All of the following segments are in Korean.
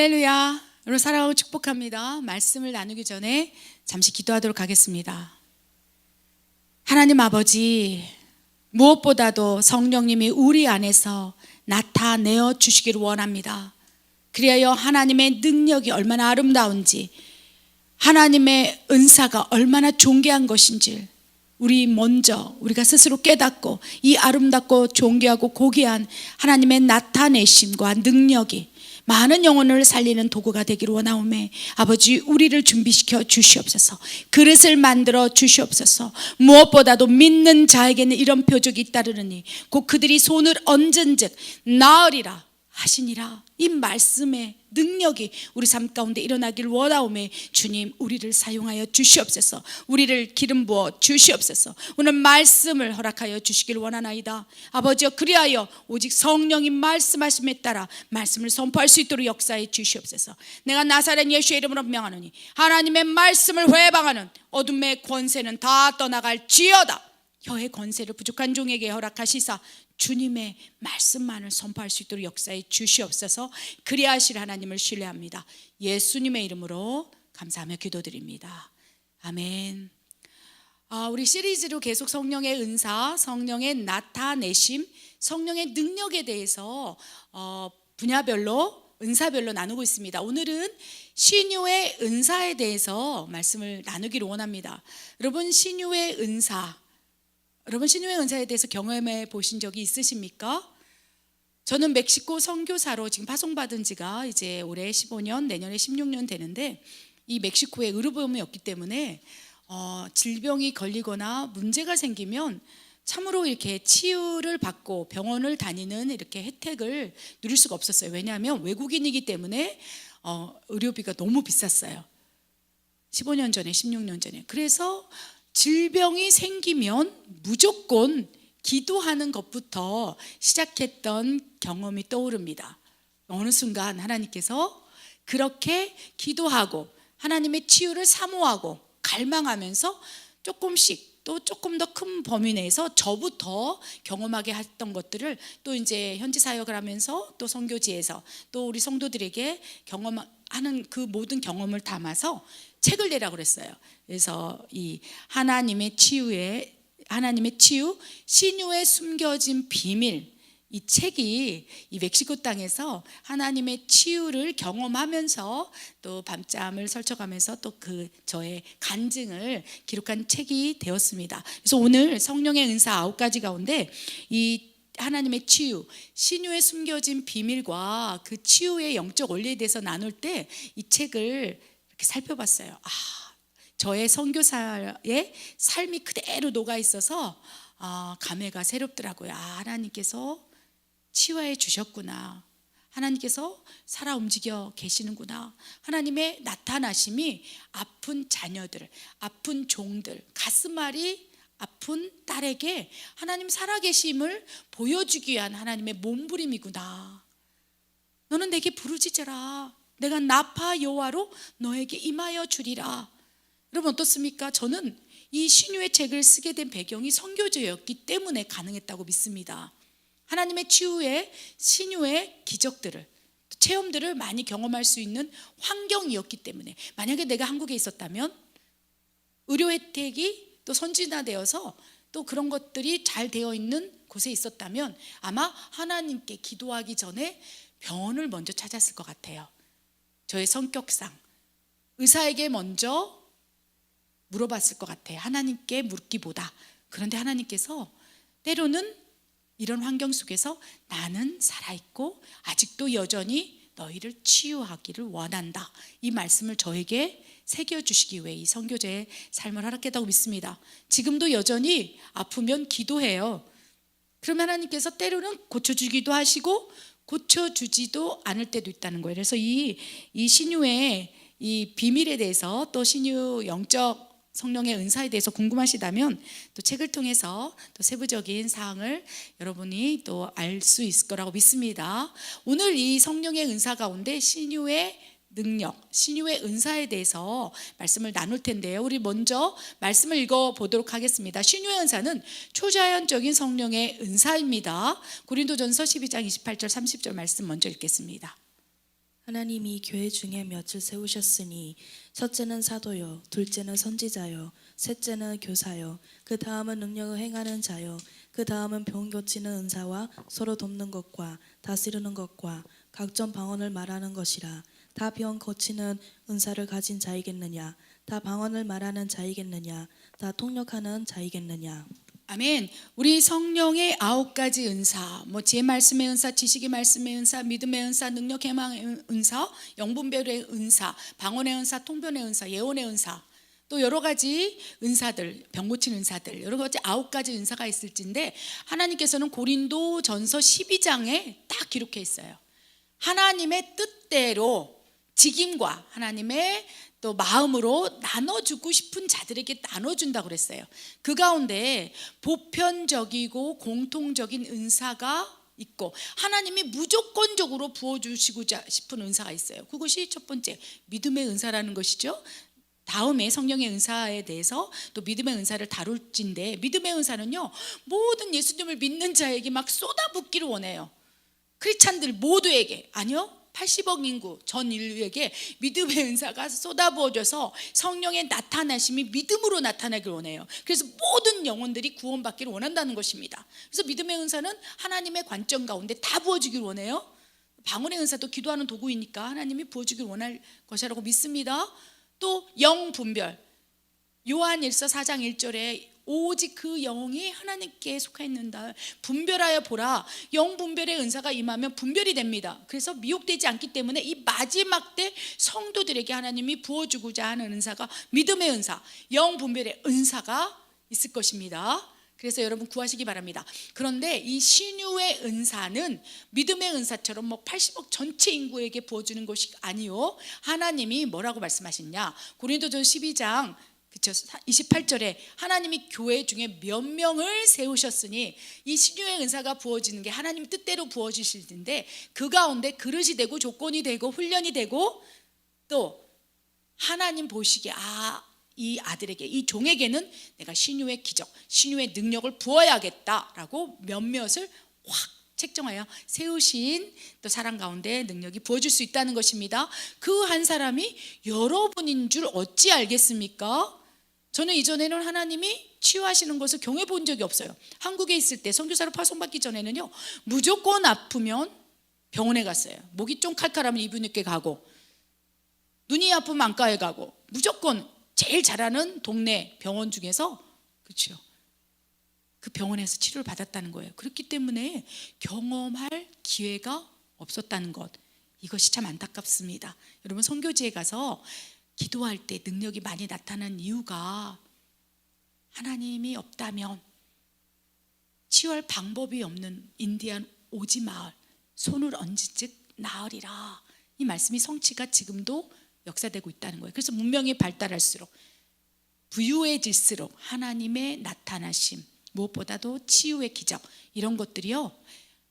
할렐루야. 여러분 사랑하고 축복합니다. 말씀을 나누기 전에 잠시 기도하도록 하겠습니다. 하나님 아버지, 무엇보다도 성령님이 우리 안에서 나타내어 주시기를 원합니다. 그리하여 하나님의 능력이 얼마나 아름다운지, 하나님의 은사가 얼마나 존귀한 것인지 우리가 스스로 깨닫고 이 아름답고 존귀하고 고귀한 하나님의 나타내심과 능력이 많은 영혼을 살리는 도구가 되기를 원하오매 아버지, 우리를 준비시켜 주시옵소서. 그릇을 만들어 주시옵소서. 무엇보다도 믿는 자에게는 이런 표적이 잇따르느니 곧 그들이 손을 얹은 즉 나으리라 하시니라. 이 말씀의 능력이 우리 삶 가운데 일어나길 원하오매 주님, 우리를 사용하여 주시옵소서. 우리를 기름 부어 주시옵소서. 오늘 말씀을 허락하여 주시길 원하나이다. 아버지여, 그리하여 오직 성령이 말씀하심에 따라 말씀을 선포할 수 있도록 역사해 주시옵소서. 내가 나사렛 예수의 이름으로 명하노니 하나님의 말씀을 회방하는 어둠의 권세는 다 떠나갈지어다. 혀의 권세를 부족한 종에게 허락하시사 주님의 말씀만을 선포할 수 있도록 역사해 주시옵소서. 그리하실 하나님을 신뢰합니다. 예수님의 이름으로 감사하며 기도드립니다. 아멘. 우리 시리즈로 계속 성령의 은사, 성령의 나타내심, 성령의 능력에 대해서 분야별로, 은사별로 나누고 있습니다. 오늘은 신유의 은사에 대해서 말씀을 나누기를 원합니다. 여러분, 신유의 은사에 대해서 경험해 보신 적이 있으십니까? 저는 멕시코 선교사로 지금 파송받은 지가 이제 올해 15년, 내년에 16년 되는데, 이 멕시코에 의료보험이 없기 때문에 질병이 걸리거나 문제가 생기면 참으로 이렇게 치유를 받고 병원을 다니는 이렇게 혜택을 누릴 수가 없었어요. 왜냐하면 외국인이기 때문에 의료비가 너무 비쌌어요. 15년 전에, 16년 전에. 그래서 질병이 생기면 무조건 기도하는 것부터 시작했던 경험이 떠오릅니다. 어느 순간 하나님께서 그렇게 기도하고 하나님의 치유를 사모하고 갈망하면서 조금씩 또 조금 더 큰 범위 내에서 저부터 경험하게 했던 것들을 또 이제 현지 사역을 하면서 또 선교지에서 또 우리 성도들에게 경험하는 그 모든 경험을 담아서 책을 내라고 그랬어요. 그래서 이 하나님의 치유, 신유의 숨겨진 비밀, 이 책이 이 멕시코 땅에서 하나님의 치유를 경험하면서 또 밤잠을 설쳐가면서 또 그 저의 간증을 기록한 책이 되었습니다. 그래서 오늘 성령의 은사 9가지 가운데 이 하나님의 치유, 신유의 숨겨진 비밀과 그 치유의 영적 원리에 대해서 나눌 때 이 책을 이렇게 살펴봤어요. 저의 선교사의 삶이 그대로 녹아 있어서 감회가 새롭더라고요. 하나님께서 치유해 주셨구나. 하나님께서 살아 움직여 계시는구나. 하나님의 나타나심이 아픈 자녀들, 아픈 종들, 가슴앓이 아픈 딸에게 하나님 살아계심을 보여주기 위한 하나님의 몸부림이구나. 너는 내게 부르짖어라. 내가 나파 여호와로 너에게 임하여 주리라. 여러분 어떻습니까? 저는 이 신유의 책을 쓰게 된 배경이 선교제였기 때문에 가능했다고 믿습니다. 하나님의 치유의 신유의 기적들을, 체험들을 많이 경험할 수 있는 환경이었기 때문에, 만약에 내가 한국에 있었다면 의료 혜택이 또 선진화되어서 또 그런 것들이 잘 되어 있는 곳에 있었다면 아마 하나님께 기도하기 전에 병원을 먼저 찾았을 것 같아요. 저의 성격상 의사에게 먼저 물어봤을 것 같아요. 하나님께 묻기보다. 그런데 하나님께서 때로는 이런 환경 속에서 나는 살아있고 아직도 여전히 너희를 치유하기를 원한다. 이 말씀을 저에게 새겨주시기 위해 이 선교제의 삶을 허락했다고 믿습니다. 지금도 여전히 아프면 기도해요. 그러면 하나님께서 때로는 고쳐주기도 하시고 고쳐주지도 않을 때도 있다는 거예요. 그래서 이 신유의 이 비밀에 대해서 또 신유 영적 성령의 은사에 대해서 궁금하시다면 또 책을 통해서 또 세부적인 사항을 여러분이 또 알 수 있을 거라고 믿습니다. 오늘 이 성령의 은사 가운데 신유의 능력, 신유의 은사에 대해서 말씀을 나눌 텐데요. 우리 먼저 말씀을 읽어보도록 하겠습니다. 신유의 은사는 초자연적인 성령의 은사입니다. 고린도전서 12장 28절 30절 말씀 먼저 읽겠습니다. 하나님이 교회 중에 몇을 세우셨으니 첫째는 사도요, 둘째는 선지자요, 셋째는 교사요, 그 다음은 능력을 행하는 자요, 그 다음은 병 고치는 은사와 서로 돕는 것과 다스리는 것과 각종 방언을 말하는 것이라. 다 병 고치는 은사를 가진 자이겠느냐? 다 방언을 말하는 자이겠느냐? 다 통역하는 자이겠느냐? 아멘. 우리 성령의 9가지 은사, 제 말씀의 은사, 지식의 말씀의 은사, 믿음의 은사, 능력 해망의 은사, 영분별의 은사, 방언의 은사, 통변의 은사, 예언의 은사, 또 여러 가지 은사들, 병 고치는 은사들, 여러 가지 9가지 은사가 있을진데 하나님께서는 고린도전서 12장에 딱 기록해 있어요. 하나님의 뜻대로 직임과 하나님의 또 마음으로 나눠주고 싶은 자들에게 나눠준다고 그랬어요. 그 가운데 보편적이고 공통적인 은사가 있고 하나님이 무조건적으로 부어주시고자 싶은 은사가 있어요. 그것이 첫 번째 믿음의 은사라는 것이죠. 다음에 성령의 은사에 대해서 또 믿음의 은사를 다룰진데, 믿음의 은사는요 모든 예수님을 믿는 자에게 막 쏟아붓기를 원해요. 크리스찬들 모두에게, 아니요 80억 인구 전 인류에게 믿음의 은사가 쏟아부어져서 성령의 나타나심이 믿음으로 나타나길 원해요. 그래서 모든 영혼들이 구원받기를 원한다는 것입니다. 그래서 믿음의 은사는 하나님의 관점 가운데 다 부어주길 원해요. 방언의 은사도 기도하는 도구이니까 하나님이 부어주길 원할 것이라고 믿습니다. 또 영분별, 요한일서 4장 1절에 오직 그 영이 하나님께 속하였는다. 분별하여 보라. 영분별의 은사가 임하면 분별이 됩니다. 그래서 미혹되지 않기 때문에 이 마지막 때 성도들에게 하나님이 부어주고자 하는 은사가 믿음의 은사, 영분별의 은사가 있을 것입니다. 그래서 여러분 구하시기 바랍니다. 그런데 이 신유의 은사는 믿음의 은사처럼 80억 전체 인구에게 부어주는 것이 아니요, 하나님이 뭐라고 말씀하셨냐, 고린도전 12장 28절에 하나님이 교회 중에 몇 명을 세우셨으니, 이 신유의 은사가 부어지는 게 하나님 뜻대로 부어지실 텐데 그 가운데 그릇이 되고 조건이 되고 훈련이 되고 또 하나님 보시기에 이 아들에게, 이 종에게는 내가 신유의 기적, 신유의 능력을 부어야겠다라고 몇몇을 확 책정하여 세우신 또 사람 가운데 능력이 부어질 수 있다는 것입니다. 그 한 사람이 여러분인 줄 어찌 알겠습니까? 저는 이전에는 하나님이 치유하시는 것을 경험해 본 적이 없어요. 한국에 있을 때 선교사로 파송받기 전에는요 무조건 아프면 병원에 갔어요. 목이 좀 칼칼하면 이비인후과 가고, 눈이 아프면 안과에 가고, 무조건 제일 잘하는 동네 병원 중에서, 그렇죠, 그 병원에서 치료를 받았다는 거예요. 그렇기 때문에 경험할 기회가 없었다는 것, 이것이 참 안타깝습니다. 여러분 선교지에 가서 기도할 때 능력이 많이 나타난 이유가 하나님이 없다면 치유할 방법이 없는 인디안 오지 마을, 손을 얹은즉 나으리라, 이 말씀이 성취가 지금도 역사되고 있다는 거예요. 그래서 문명이 발달할수록 부유해질수록 하나님의 나타나심, 무엇보다도 치유의 기적, 이런 것들이요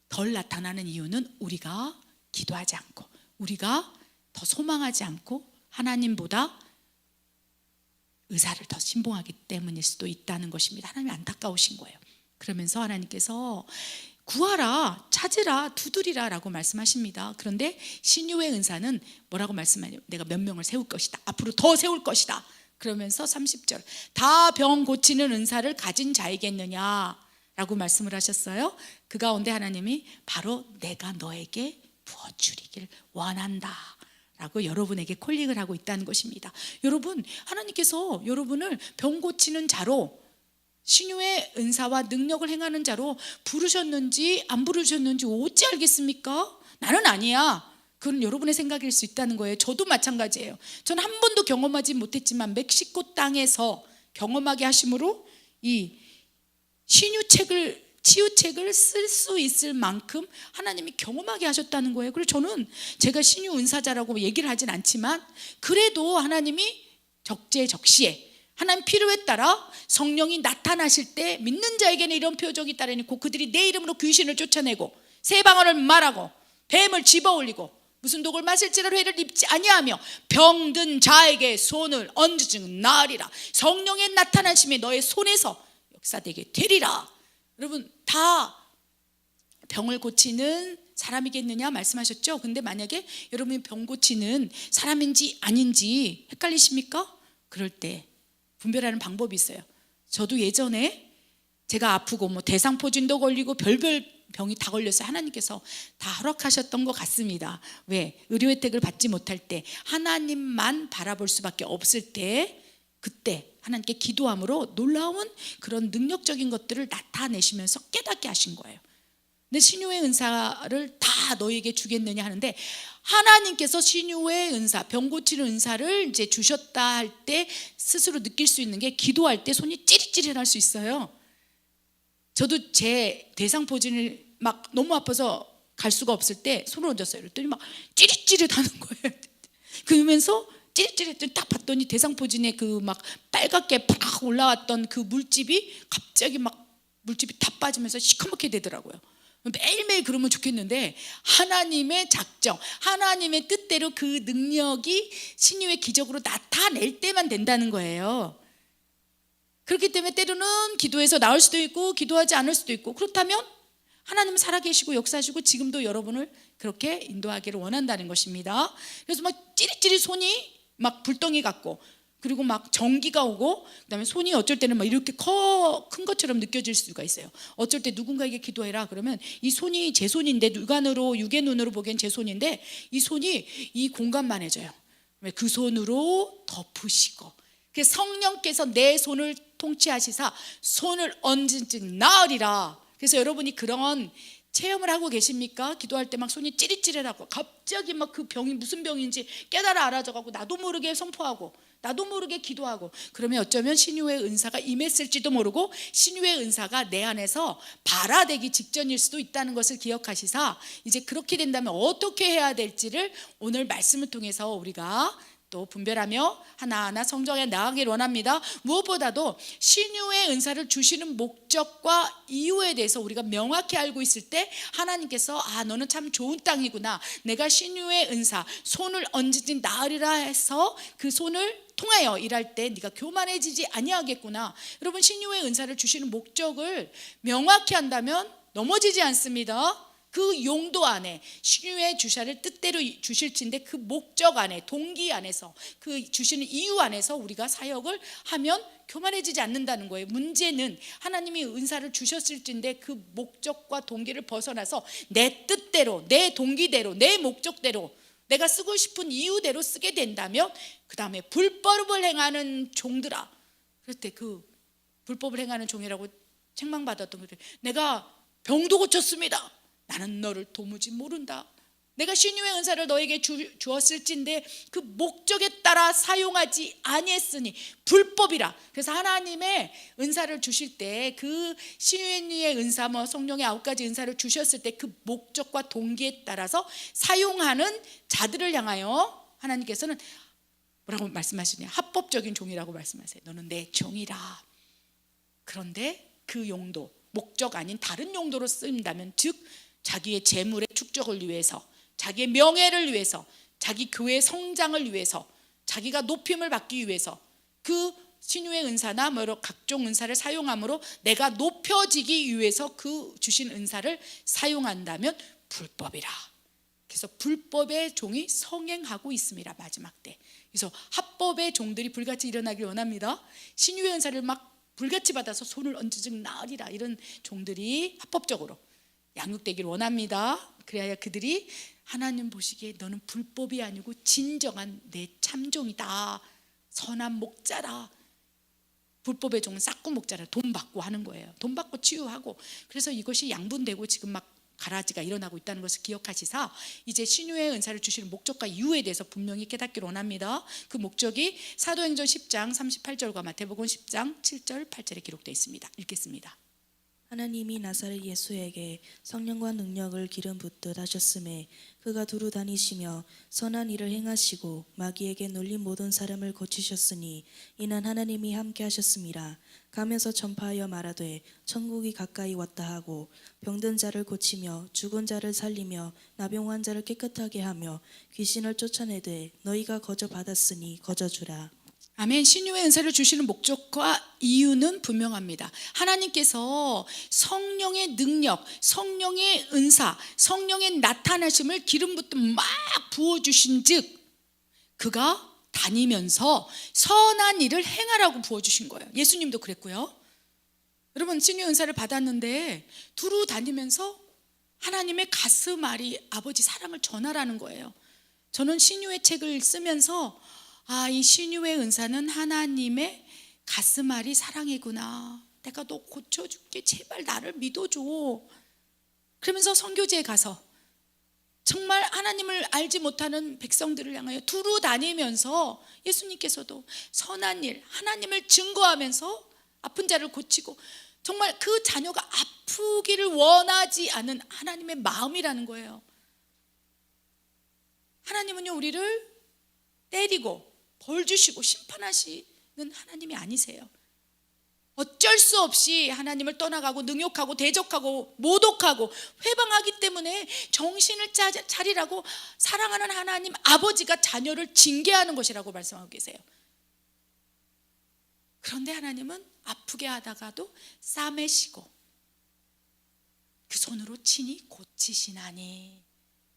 덜 나타나는 이유는 우리가 기도하지 않고, 우리가 더 소망하지 않고 하나님보다 의사를 더 신봉하기 때문일 수도 있다는 것입니다. 하나님이 안타까우신 거예요. 그러면서 하나님께서 구하라, 찾으라, 두드리라 라고 말씀하십니다. 그런데 신유의 은사는 뭐라고 말씀하냐면 내가 몇 명을 세울 것이다, 앞으로 더 세울 것이다. 그러면서 30절, 다 병 고치는 은사를 가진 자이겠느냐 라고 말씀을 하셨어요. 그 가운데 하나님이 바로 내가 너에게 부어주리길 원한다 라고 여러분에게 콜링을 하고 있다는 것입니다. 여러분, 하나님께서 여러분을 병 고치는 자로, 신유의 은사와 능력을 행하는 자로 부르셨는지 안 부르셨는지 어찌 알겠습니까? 나는 아니야. 그건 여러분의 생각일 수 있다는 거예요. 저도 마찬가지예요. 저는 한 번도 경험하지 못했지만 멕시코 땅에서 경험하게 하심으로 이 치유책을 쓸 수 있을 만큼 하나님이 경험하게 하셨다는 거예요. 그래서 저는 제가 신유 은사자라고 얘기를 하진 않지만 그래도 하나님이 적재적시에 하나님 필요에 따라 성령이 나타나실 때 믿는 자에게는 이런 표적이 따르니고 그들이 내 이름으로 귀신을 쫓아내고 새 방언을 말하고 뱀을 집어올리고 무슨 독을 마실지라 회를 입지 아니하며 병든 자에게 손을 얹으즉 나으리라. 성령의 나타나심이 너의 손에서 역사되게 되리라. 여러분, 다 병을 고치는 사람이겠느냐 말씀하셨죠. 근데 만약에 여러분이 병 고치는 사람인지 아닌지 헷갈리십니까? 그럴 때 분별하는 방법이 있어요. 저도 예전에 제가 아프고 뭐 대상포진도 걸리고 별별 병이 다 걸렸어요. 하나님께서 다 허락하셨던 것 같습니다. 왜? 의료 혜택을 받지 못할 때, 하나님만 바라볼 수밖에 없을 때, 그때 하나님께 기도함으로 놀라운 그런 능력적인 것들을 나타내시면서 깨닫게 하신 거예요. 근데 신유의 은사를 다 너에게 주겠느냐 하는데, 하나님께서 신유의 은사, 병 고치는 은사를 이제 주셨다 할 때 스스로 느낄 수 있는 게, 기도할 때 손이 찌릿찌릿할 수 있어요. 저도 제 대상포진을 막 너무 아파서 갈 수가 없을 때 손을 얹었어요. 그랬더니 막 찌릿찌릿 하는 거예요. 그러면서 찌릿찌릿 딱 봤더니 대상포진에 그 막 빨갛게 팍 올라왔던 그 물집이 갑자기 막 물집이 다 빠지면서 시커멓게 되더라고요. 매일매일 그러면 좋겠는데, 하나님의 작정, 하나님의 뜻대로 그 능력이 신유의 기적으로 나타낼 때만 된다는 거예요. 그렇기 때문에 때로는 기도해서 나을 수도 있고 기도하지 않을 수도 있고, 그렇다면 하나님은 살아계시고 역사하시고 지금도 여러분을 그렇게 인도하기를 원한다는 것입니다. 그래서 막 찌릿찌릿 손이 막 불덩이 같고, 그리고 막 전기가 오고, 그다음에 손이 어쩔 때는 막 이렇게 큰 것처럼 느껴질 수가 있어요. 어쩔 때 누군가에게 기도해라 그러면 이 손이 제 손인데, 육안으로, 육의 눈으로 보기엔 제 손인데 이 손이 이 공간만해져요. 그 손으로 덮으시고, 그래서 성령께서 내 손을 통치하시사 손을 얹은 즉 나으리라. 그래서 여러분이 그런 체험을 하고 계십니까? 기도할 때 막 손이 찌릿찌릿하고 갑자기 막 그 병이 무슨 병인지 깨달아 알아져가고 나도 모르게 선포하고 나도 모르게 기도하고, 그러면 어쩌면 신유의 은사가 임했을지도 모르고 신유의 은사가 내 안에서 발화되기 직전일 수도 있다는 것을 기억하시사, 이제 그렇게 된다면 어떻게 해야 될지를 오늘 말씀을 통해서 우리가 또 분별하며 하나하나 성경에 나아가기를 원합니다. 무엇보다도 신유의 은사를 주시는 목적과 이유에 대해서 우리가 명확히 알고 있을 때, 하나님께서 너는 참 좋은 땅이구나, 내가 신유의 은사, 손을 얹으니 나으리라 해서 그 손을 통하여 일할 때 네가 교만해지지 아니하겠구나. 여러분, 신유의 은사를 주시는 목적을 명확히 한다면 넘어지지 않습니다. 그 용도 안에, 신유의 주사를 뜻대로 주실진데 그 목적 안에, 동기 안에서, 그 주시는 이유 안에서 우리가 사역을 하면 교만해지지 않는다는 거예요. 문제는 하나님이 은사를 주셨을진데 그 목적과 동기를 벗어나서 내 뜻대로, 내 동기대로, 내 목적대로, 내가 쓰고 싶은 이유대로 쓰게 된다면, 그 다음에 불법을 행하는 종들아, 그럴 때 그 불법을 행하는 종이라고 책망받았던 것들, 내가 병도 고쳤습니다, 나는 너를 도무지 모른다, 내가 신유의 은사를 너에게 주었을진데 그 목적에 따라 사용하지 아니했으니 불법이라. 그래서 하나님의 은사를 주실 때, 그 신유의 은사, 뭐 성령의 9가지 은사를 주셨을 때 그 목적과 동기에 따라서 사용하는 자들을 향하여 하나님께서는 뭐라고 말씀하시냐? 합법적인 종이라고 말씀하세요. 너는 내 종이라. 그런데 그 용도, 목적 아닌 다른 용도로 쓰인다면, 즉 자기의 재물의 축적을 위해서, 자기의 명예를 위해서, 자기 교회의 성장을 위해서, 자기가 높임을 받기 위해서 그 신유의 은사나 뭐 여러 각종 은사를 사용함으로 내가 높여지기 위해서 그 주신 은사를 사용한다면 불법이라. 그래서 불법의 종이 성행하고 있습니다. 마지막 때. 그래서 합법의 종들이 불같이 일어나길 원합니다. 신유의 은사를 막 불같이 받아서 손을 얹으즉 나으리라, 이런 종들이 합법적으로 양육되길 원합니다. 그래야 그들이 하나님 보시기에 너는 불법이 아니고 진정한 내 참종이다, 선한 목자라. 불법의 종은 싹구 목자라, 돈 받고 하는 거예요. 돈 받고 치유하고. 그래서 이것이 양분되고 지금 막 가라지가 일어나고 있다는 것을 기억하시사, 이제 신유의 은사를 주시는 목적과 이유에 대해서 분명히 깨닫기를 원합니다. 그 목적이 사도행전 10장 38절과 마태복음 10장 7절 8절에 기록되어 있습니다. 읽겠습니다. 하나님이 나사렛 예수에게 성령과 능력을 기름 붓듯 하셨음에 그가 두루 다니시며 선한 일을 행하시고 마귀에게 눌린 모든 사람을 고치셨으니 이는 하나님이 함께 하셨습니다. 가면서 전파하여 말하되 천국이 가까이 왔다 하고 병든 자를 고치며 죽은 자를 살리며 나병 자를 깨끗하게 하며 귀신을 쫓아내되 너희가 거저 받았으니 거저 주라. 아멘. 신유의 은사를 주시는 목적과 이유는 분명합니다. 하나님께서 성령의 능력, 성령의 은사, 성령의 나타나심을 기름부터 막 부어주신 즉 그가 다니면서 선한 일을 행하라고 부어주신 거예요. 예수님도 그랬고요. 여러분, 신유의 은사를 받았는데 두루 다니면서 하나님의 가슴앓이 아버지 사랑을 전하라는 거예요. 저는 신유의 책을 쓰면서 이 신유의 은사는 하나님의 가슴앓이 사랑이구나. 내가 너 고쳐줄게. 제발 나를 믿어줘. 그러면서 선교지에 가서 정말 하나님을 알지 못하는 백성들을 향하여 두루 다니면서 예수님께서도 선한 일, 하나님을 증거하면서 아픈 자를 고치고 정말 그 자녀가 아프기를 원하지 않은 하나님의 마음이라는 거예요. 하나님은요, 우리를 때리고 벌 주시고 심판하시는 하나님이 아니세요. 어쩔 수 없이 하나님을 떠나가고 능욕하고 대적하고 모독하고 회방하기 때문에 정신을 차리라고 사랑하는 하나님 아버지가 자녀를 징계하는 것이라고 말씀하고 계세요. 그런데 하나님은 아프게 하다가도 싸매시고 그 손으로 친히 고치시나니,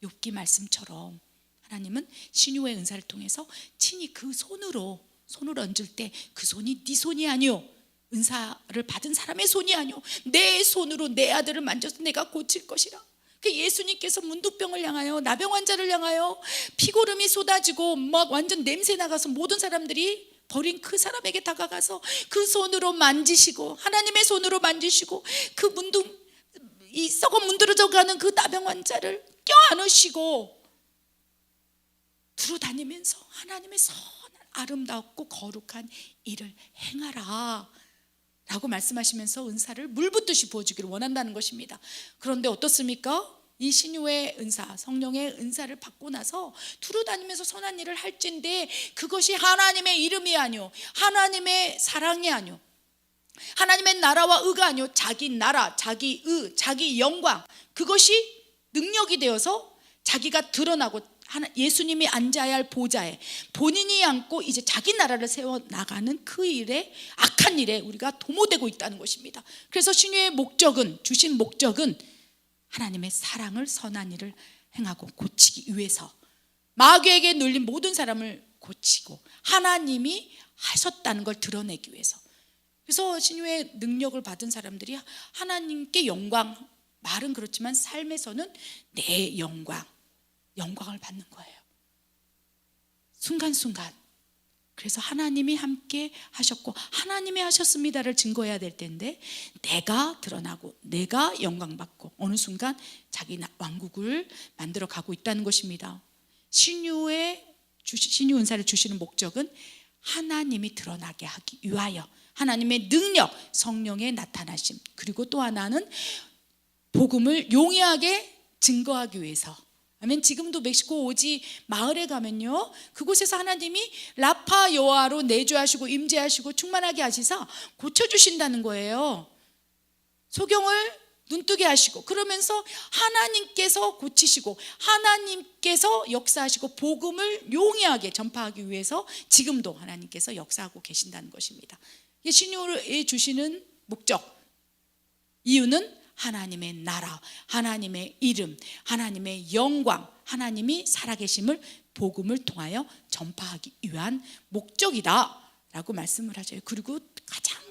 욥기 말씀처럼 하나님은 신유의 은사를 통해서 친히 그 손을 얹을 때 그 손이 네 손이 아니오, 은사를 받은 사람의 손이 아니오, 내 손으로 내 아들을 만져서 내가 고칠 것이라. 예수님께서 문둥병을 향하여, 나병 환자를 향하여 피고름이 쏟아지고 막 완전 냄새 나가서 모든 사람들이 버린 그 사람에게 다가가서 그 손으로 만지시고, 하나님의 손으로 만지시고 그 이 썩어 문드러져 가는 그 나병 환자를 껴안으시고 두루 다니면서 하나님의 선한 아름답고 거룩한 일을 행하라 라고 말씀하시면서 은사를 물붓듯이 부어주기를 원한다는 것입니다. 그런데 어떻습니까? 이 신유의 은사, 성령의 은사를 받고 나서 두루 다니면서 선한 일을 할진데 그것이 하나님의 이름이 아니오, 하나님의 사랑이 아니오, 하나님의 나라와 의가 아니오, 자기 나라, 자기 의, 자기 영광, 그것이 능력이 되어서 자기가 드러나고 예수님이 앉아야 할 보좌에 본인이 앉고 이제 자기 나라를 세워나가는 그 일에, 악한 일에 우리가 도모되고 있다는 것입니다. 그래서 신유의 목적은, 주신 목적은 하나님의 사랑을, 선한 일을 행하고 고치기 위해서, 마귀에게 눌린 모든 사람을 고치고 하나님이 하셨다는 걸 드러내기 위해서. 그래서 신유의 능력을 받은 사람들이 하나님께 영광, 말은 그렇지만 삶에서는 내 영광을 받는 거예요. 순간순간. 그래서 하나님이 함께 하셨고 하나님이 하셨습니다를 증거해야 될 텐데 내가 드러나고 내가 영광받고 어느 순간 자기 왕국을 만들어 가고 있다는 것입니다. 신유 은사를 주시는 목적은 하나님이 드러나게 하기 위하여, 하나님의 능력, 성령의 나타나심, 그리고 또 하나는 복음을 용이하게 증거하기 위해서. 아멘. 지금도 멕시코 오지 마을에 가면요, 그곳에서 하나님이 라파 여호와로 내주하시고 임재하시고 충만하게 하시사 고쳐주신다는 거예요. 소경을 눈뜨게 하시고, 그러면서 하나님께서 고치시고 하나님께서 역사하시고 복음을 용이하게 전파하기 위해서 지금도 하나님께서 역사하고 계신다는 것입니다. 신유에 주시는 목적, 이유는 하나님의 나라, 하나님의 이름, 하나님의 영광, 하나님이 살아계심을 복음을 통하여 전파하기 위한 목적이다 라고 말씀을 하셔요. 그리고 가장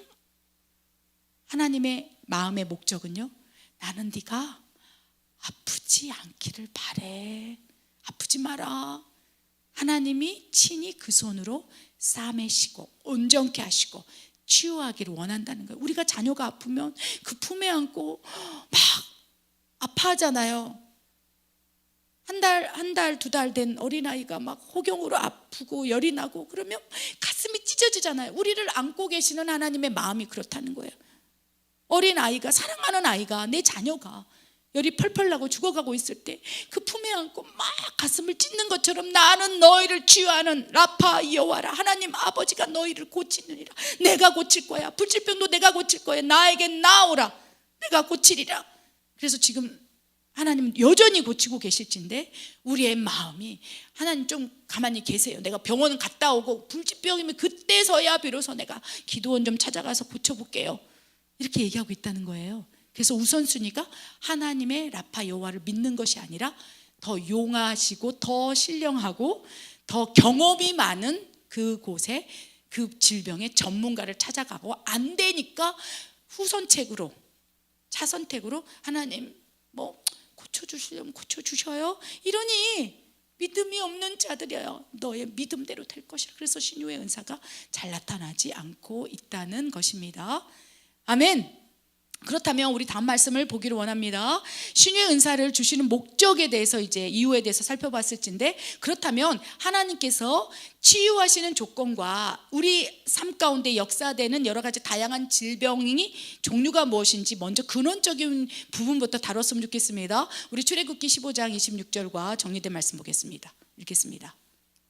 하나님의 마음의 목적은요, 나는 네가 아프지 않기를 바래. 아프지 마라. 하나님이 친히 그 손으로 싸매시고 온전케 하시고 치유하기를 원한다는 거예요. 우리가 자녀가 아프면 그 품에 안고 막 아파하잖아요. 한 달, 2달 된 어린아이가 막 호경으로 아프고 열이 나고 그러면 가슴이 찢어지잖아요. 우리를 안고 계시는 하나님의 마음이 그렇다는 거예요. 어린아이가, 사랑하는 아이가, 내 자녀가 열이 펄펄 나고 죽어가고 있을 때 그 품에 안고 막 가슴을 찢는 것처럼 나는 너희를 치유하는 라파 여호와라, 하나님 아버지가 너희를 고치느니라. 내가 고칠 거야. 불치병도 내가 고칠 거야. 나에게 나오라. 내가 고치리라. 그래서 지금 하나님 여전히 고치고 계실진데 우리의 마음이 하나님 좀 가만히 계세요. 내가 병원 갔다 오고 불치병이면 그때서야 비로소 내가 기도원 좀 찾아가서 고쳐볼게요. 이렇게 얘기하고 있다는 거예요. 그래서 우선순위가 하나님의 라파 여호와를 믿는 것이 아니라 더 용하시고 더 신령하고 더 경험이 많은 그곳에 그 질병의 전문가를 찾아가고 안 되니까 후선책으로 차선택으로 하나님 뭐 고쳐주시려면 고쳐주셔요. 이러니 믿음이 없는 자들이여 너의 믿음대로 될 것이라. 그래서 신유의 은사가 잘 나타나지 않고 있다는 것입니다. 아멘. 그렇다면 우리 다음 말씀을 보기를 원합니다. 신유의 은사를 주시는 목적에 대해서 이제 이유에 대해서 살펴봤을진데, 그렇다면 하나님께서 치유하시는 조건과 우리 삶 가운데 역사되는 여러 가지 다양한 질병이 종류가 무엇인지 먼저 근원적인 부분부터 다뤘으면 좋겠습니다. 우리 출애굽기 15장 26절과 정리된 말씀 보겠습니다. 읽겠습니다.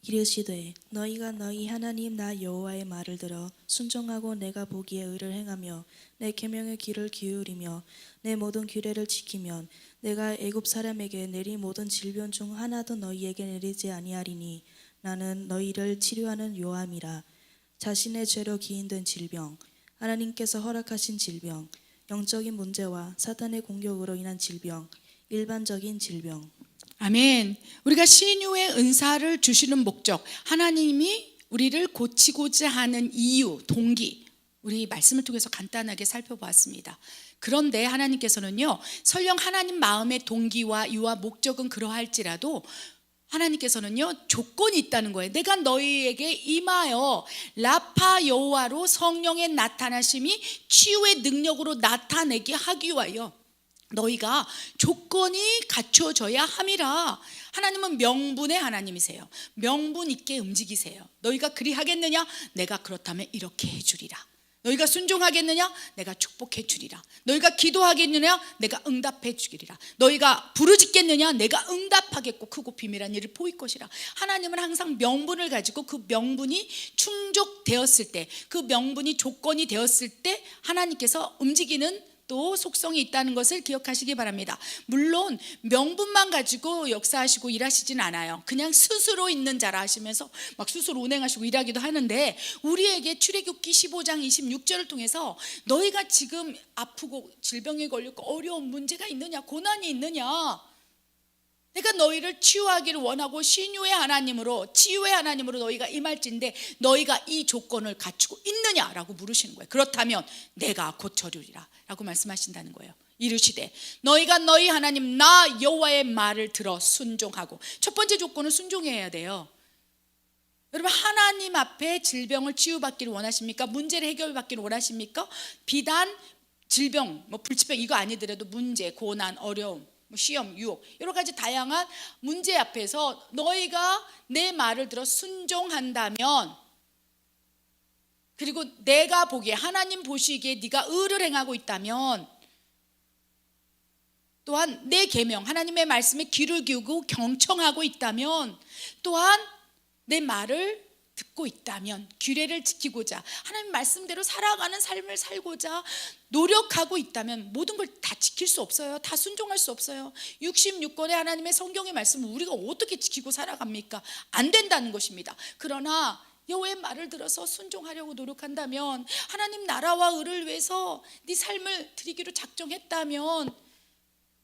이르시되 너희가 너희 하나님 나 여호와의 말을 들어 순종하고 내가 보기에 의를 행하며 내 계명의 귀를 기울이며 내 모든 규례를 지키면 내가 애굽 사람에게 내린 모든 질병 중 하나도 너희에게 내리지 아니하리니 나는 너희를 치료하는 여호와미라. 자신의 죄로 기인된 질병, 하나님께서 허락하신 질병, 영적인 문제와 사탄의 공격으로 인한 질병, 일반적인 질병. 아멘. 우리가 신유의 은사를 주시는 목적, 하나님이 우리를 고치고자 하는 이유, 동기, 우리 말씀을 통해서 간단하게 살펴보았습니다. 그런데 하나님께서는요, 설령 하나님 마음의 동기와 이유와 목적은 그러할지라도 하나님께서는요, 조건이 있다는 거예요. 내가 너희에게 임하여 라파 여호와로 성령의 나타나심이 치유의 능력으로 나타내게 하기 위하여 너희가 조건이 갖춰져야 함이라. 하나님은 명분의 하나님이세요. 명분 있게 움직이세요. 너희가 그리 하겠느냐? 내가 그렇다면 이렇게 해주리라. 너희가 순종하겠느냐? 내가 축복해 주리라. 너희가 기도하겠느냐? 내가 응답해 주리라. 너희가 부르짖겠느냐? 내가 응답하겠고 크고 비밀한 일을 보일 것이라. 하나님은 항상 명분을 가지고 그 명분이 충족되었을 때, 그 명분이 조건이 되었을 때 하나님께서 움직이는 또 속성이 있다는 것을 기억하시기 바랍니다. 물론 명분만 가지고 역사하시고 일하시진 않아요. 그냥 스스로 있는 자라 하시면서 막 스스로 운행하시고 일하기도 하는데, 우리에게 출애굽기 15장 26절을 통해서 너희가 지금 아프고 질병에 걸렸고 어려운 문제가 있느냐, 고난이 있느냐, 내가 너희를 치유하기를 원하고 신유의 하나님으로, 치유의 하나님으로 너희가 임할진데 너희가 이 조건을 갖추고 있느냐라고 물으시는 거예요. 그렇다면 내가 고쳐주리라 라고 말씀하신다는 거예요. 이르시되 너희가 너희 하나님 나 여호와의 말을 들어 순종하고. 첫 번째 조건은 순종해야 돼요. 여러분, 하나님 앞에 질병을 치유받기를 원하십니까? 문제를 해결받기를 원하십니까? 비단 질병, 불치병 이거 아니더라도 문제, 고난, 어려움, 시험, 유혹, 여러 가지 다양한 문제 앞에서 너희가 내 말을 들어 순종한다면, 그리고 내가 보기에, 하나님 보시기에 네가 의를 행하고 있다면, 또한 내 계명, 하나님의 말씀에 귀를 기울이고 경청하고 있다면, 또한 내 말을 듣고 있다면, 규례를 지키고자 하나님 말씀대로 살아가는 삶을 살고자 노력하고 있다면 모든 걸 다 지킬 수 없어요. 다 순종할 수 없어요. 66권의 하나님의 성경의 말씀을 우리가 어떻게 지키고 살아갑니까? 안 된다는 것입니다. 그러나 여호와의 말을 들어서 순종하려고 노력한다면, 하나님 나라와 의를 위해서 네 삶을 드리기로 작정했다면,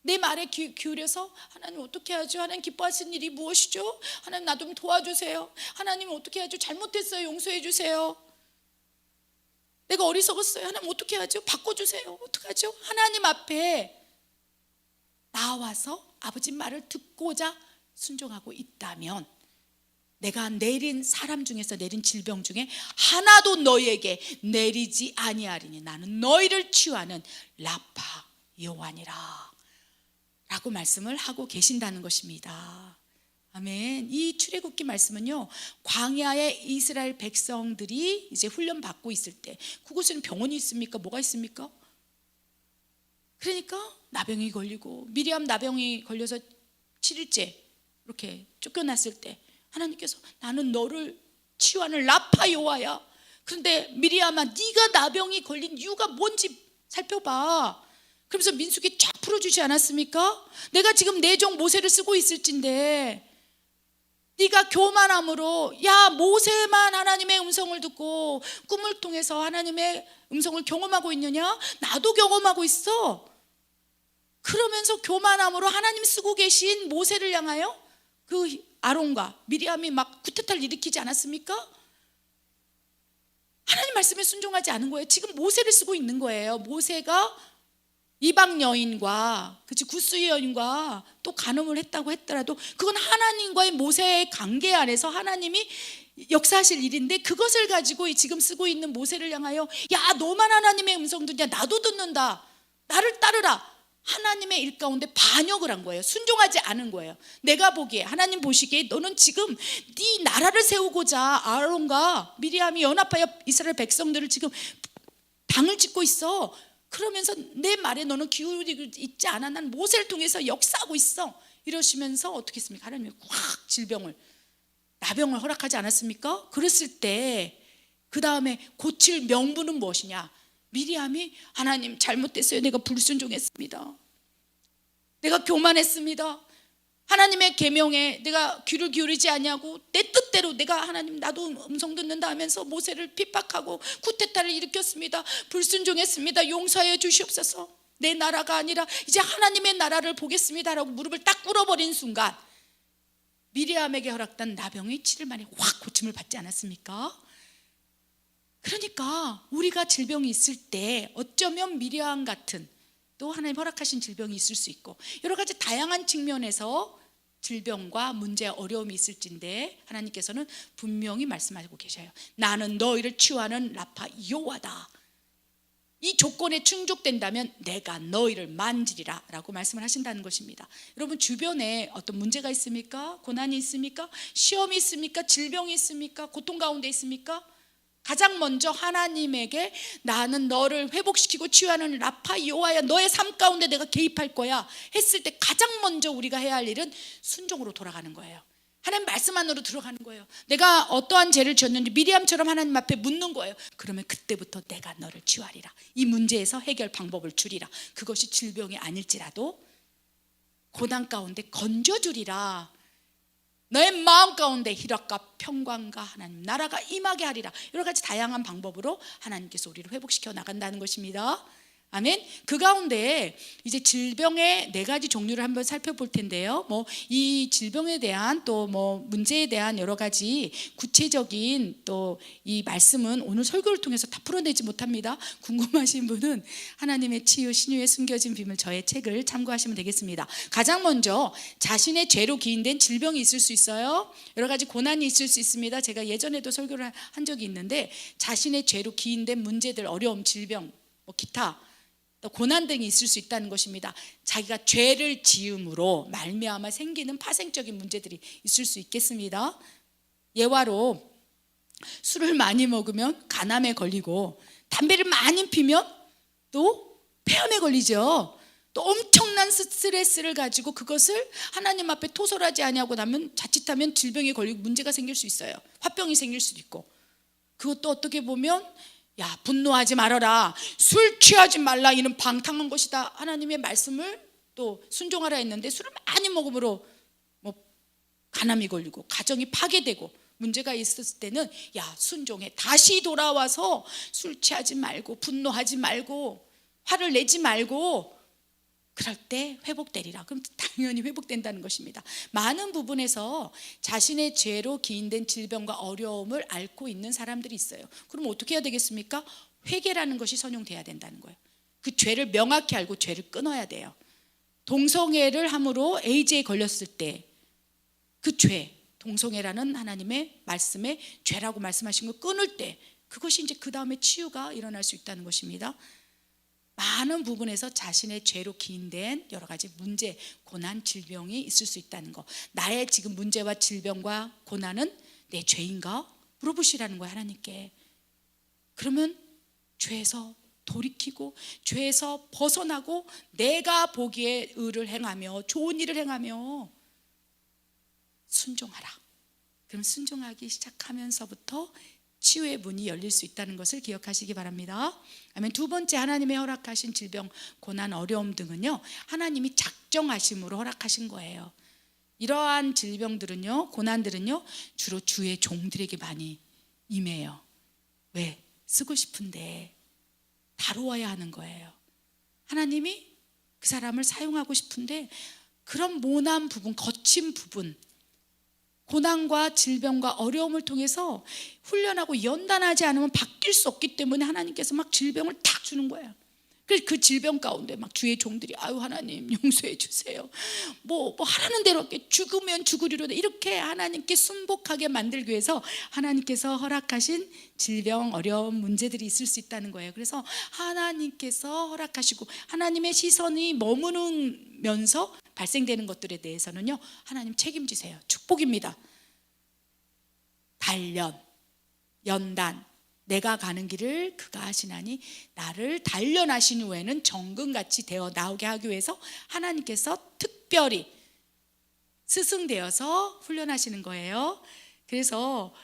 내 말에 기울여서 하나님 어떻게 하죠? 하나님 기뻐하시는 일이 무엇이죠? 하나님 나 좀 도와주세요. 하나님 어떻게 하죠? 잘못했어요. 용서해 주세요. 내가 어리석었어요. 하나님 어떻게 하죠? 바꿔주세요. 어떻게 하죠? 하나님 앞에 나와서 아버지 말을 듣고자 순종하고 있다면, 내가 내린 사람 중에서 내린 질병 중에 하나도 너희에게 내리지 아니하리니 나는 너희를 치유하는 라파 여호와니라 라고 말씀을 하고 계신다는 것입니다. 아멘. 이 출애굽기 말씀은요, 광야의 이스라엘 백성들이 이제 훈련 받고 있을 때, 그곳에는 병원이 있습니까? 뭐가 있습니까? 그러니까 나병이 걸리고, 미리암 나병이 걸려서 7일째 이렇게 쫓겨났을 때 하나님께서 나는 너를 치유하는 라파 여호와야. 그런데 미리암아, 네가 나병이 걸린 이유가 뭔지 살펴봐. 그러면서 민수기 쫙 풀어주지 않았습니까? 내가 지금 내 종 모세를 쓰고 있을진데 네가 교만함으로 야 모세만 하나님의 음성을 듣고 꿈을 통해서 하나님의 음성을 경험하고 있느냐? 나도 경험하고 있어. 그러면서 교만함으로 하나님 쓰고 계신 모세를 향하여 그 아론과 미리암이 막 구태타를 일으키지 않았습니까? 하나님 말씀에 순종하지 않은 거예요. 지금 모세를 쓰고 있는 거예요. 모세가 이방 여인과 그치 구스 여인과 또 간음을 했다고 했더라도 그건 하나님과의 모세의 관계 안에서 하나님이 역사하실 일인데 그것을 가지고 지금 쓰고 있는 모세를 향하여 야 너만 하나님의 음성 듣냐? 나도 듣는다. 나를 따르라. 하나님의 일 가운데 반역을 한 거예요. 순종하지 않은 거예요. 내가 보기에 하나님 보시기에 너는 지금 네 나라를 세우고자 아론과 미리암이 연합하여 이스라엘 백성들을 지금 당을 짓고 있어. 그러면서 내 말에 너는 기울이고 있지 않아. 난 모세를 통해서 역사하고 있어. 이러시면서 어떻게 했습니까? 하나님이 확 질병을 나병을 허락하지 않았습니까? 그랬을 때 그 다음에 고칠 명분은 무엇이냐? 미리암이 하나님 잘못됐어요. 내가 불순종했습니다. 내가 교만했습니다. 하나님의 계명에 내가 귀를 기울이지 아니하고 내 뜻대로 내가 하나님 나도 음성 듣는다 하면서 모세를 핍박하고 쿠데타를 일으켰습니다. 불순종했습니다. 용서하여 주시옵소서. 내 나라가 아니라 이제 하나님의 나라를 보겠습니다라고 무릎을 딱 꿇어버린 순간 미리암에게 허락된 나병이 7일 만에 확 고침을 받지 않았습니까? 그러니까 우리가 질병이 있을 때 어쩌면 미리암 같은 또 하나님 허락하신 질병이 있을 수 있고 여러 가지 다양한 측면에서 질병과 문제, 어려움이 있을진데 하나님께서는 분명히 말씀하고 계셔요. 나는 너희를 치유하는 라파 여호와다. 이 조건에 충족된다면 내가 너희를 만지리라 라고 말씀을 하신다는 것입니다. 여러분 주변에 어떤 문제가 있습니까? 고난이 있습니까? 시험이 있습니까? 질병이 있습니까? 고통 가운데 있습니까? 가장 먼저 하나님에게 나는 너를 회복시키고 치유하는 라파 여호와야 너의 삶 가운데 내가 개입할 거야 했을 때 가장 먼저 우리가 해야 할 일은 순종으로 돌아가는 거예요. 하나님 말씀 안으로 들어가는 거예요. 내가 어떠한 죄를 지었는지 미리암처럼 하나님 앞에 묻는 거예요. 그러면 그때부터 내가 너를 치유하리라. 이 문제에서 해결 방법을 주리라. 그것이 질병이 아닐지라도 고난 가운데 건져주리라. 너의 마음 가운데 희락과 평강과 하나님 나라가 임하게 하리라. 여러 가지 다양한 방법으로 하나님께서 우리를 회복시켜 나간다는 것입니다. 아멘. 그 가운데 이제 질병의 4가지 종류를 한번 살펴볼 텐데요. 이 질병에 대한 또 문제에 대한 여러 가지 구체적인 또 이 말씀은 오늘 설교를 통해서 다 풀어내지 못합니다. 궁금하신 분은 하나님의 치유 신유에 숨겨진 비밀 저의 책을 참고하시면 되겠습니다. 가장 먼저 자신의 죄로 기인된 질병이 있을 수 있어요. 여러 가지 고난이 있을 수 있습니다. 제가 예전에도 설교를 한 적이 있는데 자신의 죄로 기인된 문제들, 어려움, 질병, 기타 또 고난 등이 있을 수 있다는 것입니다. 자기가 죄를 지음으로 말미암아 생기는 파생적인 문제들이 있을 수 있겠습니다. 예화로 술을 많이 먹으면 간암에 걸리고 담배를 많이 피면 또 폐암에 걸리죠. 또 엄청난 스트레스를 가지고 그것을 하나님 앞에 토설하지 아니하고 나면 자칫하면 질병이 걸리고 문제가 생길 수 있어요. 화병이 생길 수도 있고 그것도 어떻게 보면 야 분노하지 말아라 술 취하지 말라 이는 방탕한 것이다 하나님의 말씀을 또 순종하라 했는데 술을 많이 먹음으로 간암이 걸리고 가정이 파괴되고 문제가 있었을 때는 야 순종해 다시 돌아와서 술 취하지 말고 분노하지 말고 화를 내지 말고 그럴 때 회복되리라. 그럼 당연히 회복된다는 것입니다. 많은 부분에서 자신의 죄로 기인된 질병과 어려움을 앓고 있는 사람들이 있어요. 그럼 어떻게 해야 되겠습니까? 회개라는 것이 선용돼야 된다는 거예요. 그 죄를 명확히 알고 죄를 끊어야 돼요. 동성애를 함으로 에이즈에 걸렸을 때 그 죄, 동성애라는 하나님의 말씀에 죄라고 말씀하신 거 끊을 때 그것이 이제 그 다음에 치유가 일어날 수 있다는 것입니다. 많은 부분에서 자신의 죄로 기인된 여러 가지 문제, 고난, 질병이 있을 수 있다는 거. 나의 지금 문제와 질병과 고난은 내 죄인가? 물어보시라는 거예요, 하나님께. 그러면 죄에서 돌이키고 죄에서 벗어나고 내가 보기에 의를 행하며 좋은 일을 행하며 순종하라. 그럼 순종하기 시작하면서부터 치유의 문이 열릴 수 있다는 것을 기억하시기 바랍니다. 아멘. 두 번째, 하나님의 허락하신 질병, 고난, 어려움 등은요, 하나님이 작정하심으로 허락하신 거예요. 이러한 질병들은요, 고난들은요, 주로 주의 종들에게 많이 임해요. 왜? 쓰고 싶은데 다루어야 하는 거예요. 하나님이 그 사람을 사용하고 싶은데 그런 모난 부분, 거친 부분, 고난과 질병과 어려움을 통해서 훈련하고 연단하지 않으면 바뀔 수 없기 때문에 하나님께서 막 질병을 탁 주는 거예요. 그래서 그 질병 가운데 막 주의 종들이 아유 하나님 용서해 주세요. 뭐 하라는 대로 이렇게 죽으면 죽으리로다 이렇게 하나님께 순복하게 만들기 위해서 하나님께서 허락하신 질병, 어려움, 문제들이 있을 수 있다는 거예요. 그래서 하나님께서 허락하시고 하나님의 시선이 머무르면서 발생되는 것들에 대해서는요, 하나님 책임지세요. 축복입니다. 단련, 연단, 내가 가는 길을 그가 하시나니 나를 단련하신 후에는 정금같이 되어 나오게 하기 위해서 하나님께서 특별히 스승되어서 훈련하시는 거예요. 그래서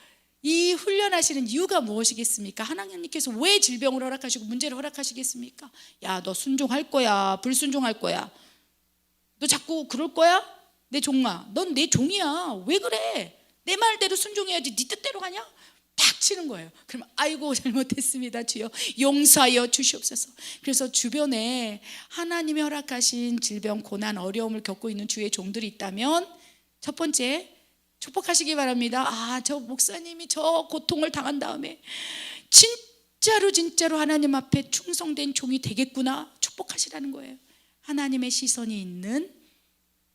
이 훈련하시는 이유가 무엇이겠습니까? 하나님께서 왜 질병을 허락하시고 문제를 허락하시겠습니까? 야, 너 순종할 거야? 불순종할 거야? 너 자꾸 그럴 거야? 내 종아, 넌 내 종이야. 왜 그래? 내 말대로 순종해야지. 네 뜻대로 가냐? 탁 치는 거예요. 그러면 아이고 잘못했습니다 주여 용서하여 주시옵소서. 그래서 주변에 하나님이 허락하신 질병, 고난, 어려움을 겪고 있는 주의 종들이 있다면 첫 번째 축복하시기 바랍니다. 아, 저 목사님이 저 고통을 당한 다음에 진짜로 하나님 앞에 충성된 종이 되겠구나, 축복하시라는 거예요. 하나님의 시선이 있는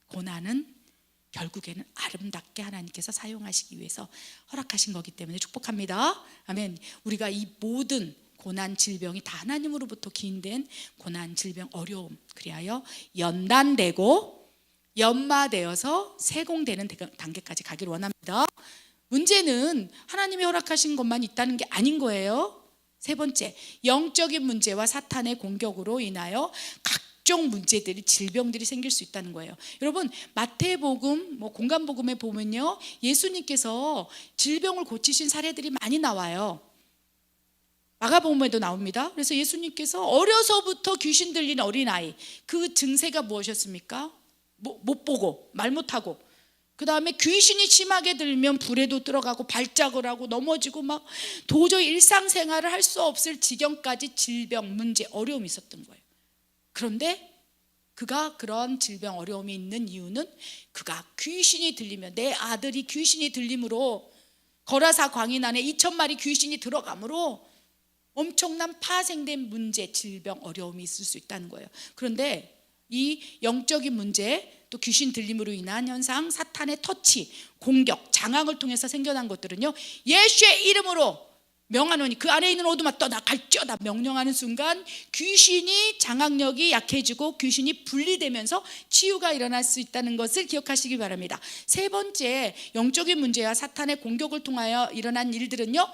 고난은 결국에는 아름답게 하나님께서 사용하시기 위해서 허락하신 거기 때문에 축복합니다. 아멘. 우리가 이 모든 고난, 질병이 다 하나님으로부터 기인된 고난, 질병, 어려움, 그리하여 연단되고 연마되어서 세공되는 단계까지 가기를 원합니다. 문제는 하나님이 허락하신 것만 있다는 게 아닌 거예요. 세 번째, 영적인 문제와 사탄의 공격으로 인하여 각종 문제들이, 질병들이 생길 수 있다는 거예요. 여러분, 마태복음, 공간복음에 보면요, 예수님께서 질병을 고치신 사례들이 많이 나와요. 마가복음에도 나옵니다. 그래서 예수님께서 어려서부터 귀신 들린 어린아이, 그 증세가 무엇이었습니까? 못 보고, 말 못하고, 그 다음에 귀신이 심하게 들면 불에도 들어가고 발작을 하고 넘어지고 막 도저히 일상생활을 할 수 없을 지경까지 질병, 문제, 어려움이 있었던 거예요. 그런데 그가 그런 질병, 어려움이 있는 이유는 그가 귀신이 들리면, 내 아들이 귀신이 들림으로 거라사 광인 안에 2,000마리 귀신이 들어가므로 엄청난 파생된 문제, 질병, 어려움이 있을 수 있다는 거예요. 그런데 이 영적인 문제, 또 귀신 들림으로 인한 현상, 사탄의 터치, 공격, 장악을 통해서 생겨난 것들은요, 예수의 이름으로 명하노니 그 안에 있는 어둠아 떠나 갈지어다 명령하는 순간 귀신이 장악력이 약해지고 귀신이 분리되면서 치유가 일어날 수 있다는 것을 기억하시기 바랍니다. 세 번째, 영적인 문제와 사탄의 공격을 통하여 일어난 일들은요,